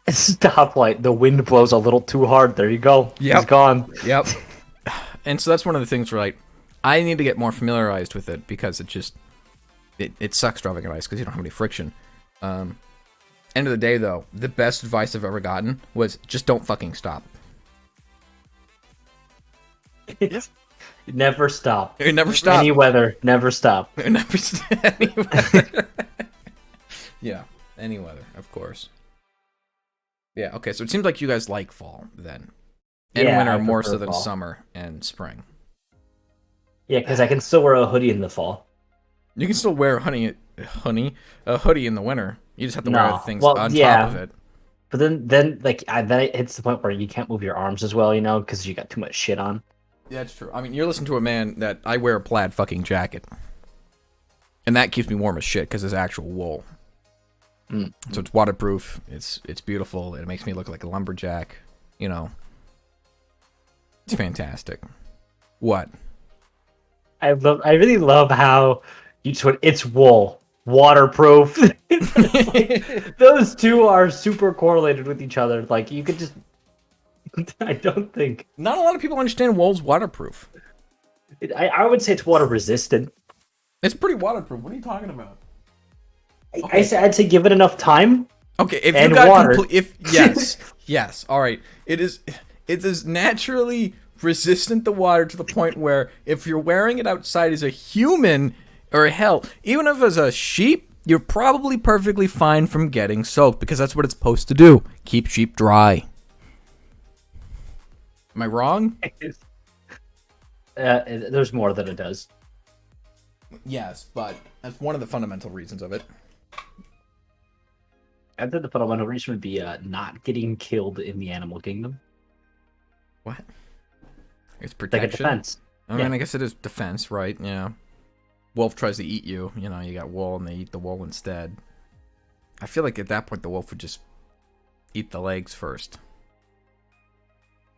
stoplight. The wind blows a little too hard. There you go. Yep. He's gone. Yep. And so that's one of the things where, like, I need to get more familiarized with it because it just it sucks driving on ice because you don't have any friction. End of the day, though, the best advice I've ever gotten was just don't fucking stop. Never stop. Never stop. Any weather, never stop. Never any weather. Yeah. Any weather, of course. Yeah, okay, so it seems like you guys like fall, then. And winter more so than summer and spring. Yeah, because I can still wear a hoodie in the fall. You can still wear a hoodie in the winter. You just have to wear other things on top of it. But then then it hits the point where you can't move your arms as well, you know, because you got too much shit on. Yeah, that's true. I mean, you're listening to a man that I wear a plaid fucking jacket. And that keeps me warm as shit because it's actual wool. So it's waterproof. It's beautiful. It makes me look like a lumberjack. You know, it's fantastic. What? I really love how you just went. It's wool, waterproof. Like, those two are super correlated with each other. Like you could just. I don't think. Not a lot of people understand wool's waterproof. I would say it's water resistant. It's pretty waterproof. What are you talking about? Okay. I said to give it enough time. Okay, if and you got water. Yes, all right. It is naturally resistant to water to the point where if you're wearing it outside as a human, or hell, even if as a sheep, you're probably perfectly fine from getting soaked because that's what it's supposed to do. Keep sheep dry. Am I wrong? There's more that it does. Yes, but that's one of the fundamental reasons of it. I think the fundamental reason would be not getting killed in the animal kingdom. What? It's protection. Like a defense. I mean, I guess it is defense, right? Yeah. Wolf tries to eat you. You know, you got wool, and they eat the wool instead. I feel like at that point, the wolf would just eat the legs first.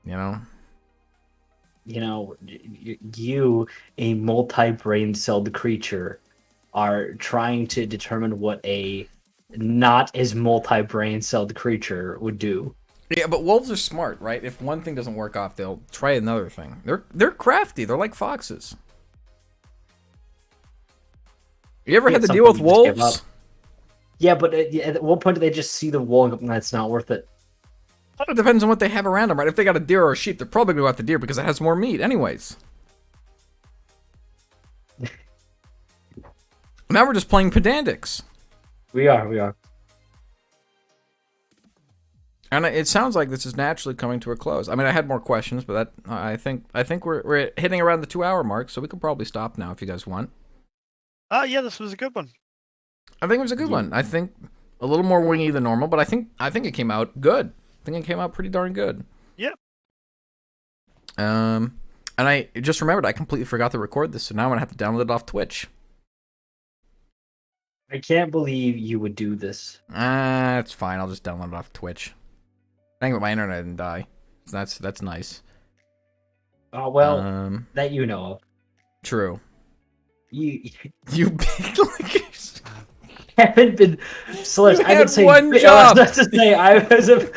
You know? You know, you, a multi-brain-celled creature, are trying to determine what a not as multi-brain-celled creature would do. Yeah, but wolves are smart, right? If one thing doesn't work off, they'll try another thing. They're crafty. They're like foxes. You ever had to deal with wolves? Yeah, but at what point do they just see the wool and go, "That's not worth it"? It depends on what they have around them, right? If they got a deer or a sheep, they're probably going to go after the deer because it has more meat anyways. Now we're just playing pedantics. We are. And it sounds like this is naturally coming to a close. I mean, I had more questions, but I think we're hitting around the 2-hour mark, so we could probably stop now if you guys want. Yeah, this was a good one. I think it was a good one. I think a little more wingy than normal, but I think it came out good. I think it came out pretty darn good. Yep. And I just remembered I completely forgot to record this, so now I'm gonna have to download it off Twitch. I can't believe you would do this. It's fine. I'll just download it off Twitch. Thank you, my internet didn't die. So that's nice. Oh well, that you know of. True. You big lickers. Haven't been. So I would say one job. Not to say I was a.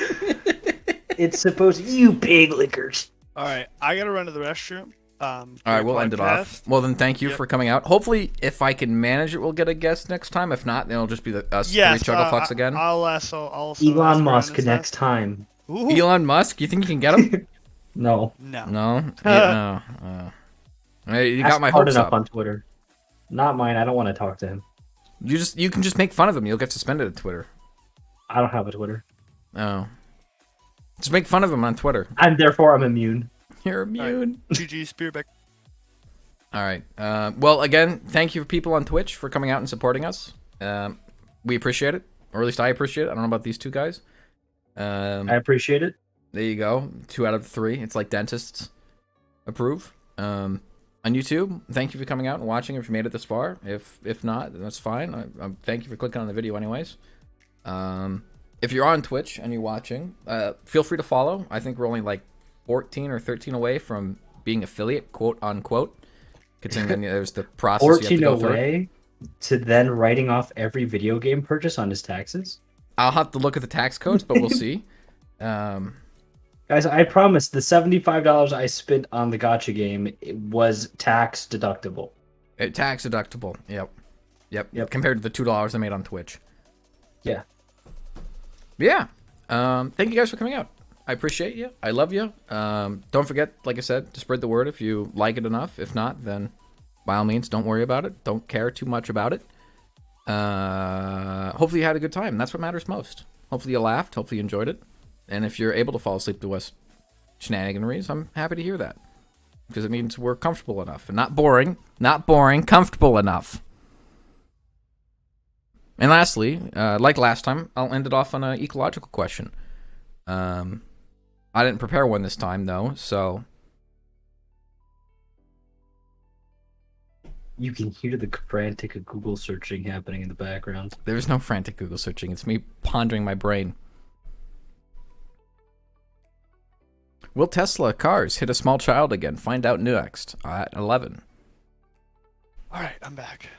It's supposed you pig lickers. All right, I gotta run to the restroom. All right, we'll end it off. Well, then, thank you for coming out. Hopefully, if I can manage it, we'll get a guest next time. If not, then it'll just be us three Chugglefucks again. I'll also Elon Musk next time. Ooh. Elon Musk? You think you can get him? No. No? Yeah, no. Hey, you got my hopes up. On Twitter. Not mine. I don't want to talk to him. You can just make fun of him. You'll get suspended at Twitter. I don't have a Twitter. Oh. Just make fun of him on Twitter. And therefore I'm immune. You're immune. Right. GG, Spearback. All right. Well, again, thank you for people on Twitch for coming out and supporting us. We appreciate it. Or at least I appreciate it. I don't know about these two guys. I appreciate it. There you go. 2 out of 3. It's like dentists approve. On YouTube, thank you for coming out and watching if you made it this far. If not, then that's fine. I thank you for clicking on the video anyways. If you're on Twitch and you're watching, feel free to follow. I think we're only like 14 or 13 away from being affiliate, quote unquote. Considering there's the process 14 you have to go away to then writing off every video game purchase on his taxes? I'll have to look at the tax codes, but we'll see. Guys, I promise the $75 I spent on the gacha game was tax deductible. Tax deductible. Yep. Compared to the $2 I made on Twitch. Yeah. Yeah. Thank you guys for coming out. I appreciate you. I love you. Don't forget, like I said, to spread the word if you like it enough. If not, then by all means, don't worry about it. Don't care too much about it. Hopefully you had a good time. That's what matters most. Hopefully you laughed. Hopefully you enjoyed it. And if you're able to fall asleep to us shenaniganeries, I'm happy to hear that. Because it means we're comfortable enough. And not boring, comfortable enough. And lastly, like last time, I'll end it off on an ecological question. I didn't prepare one this time, though, so... You can hear the frantic Google searching happening in the background. There's no frantic Google searching. It's me pondering my brain. Will Tesla cars hit a small child again? Find out next at 11. All right, I'm back.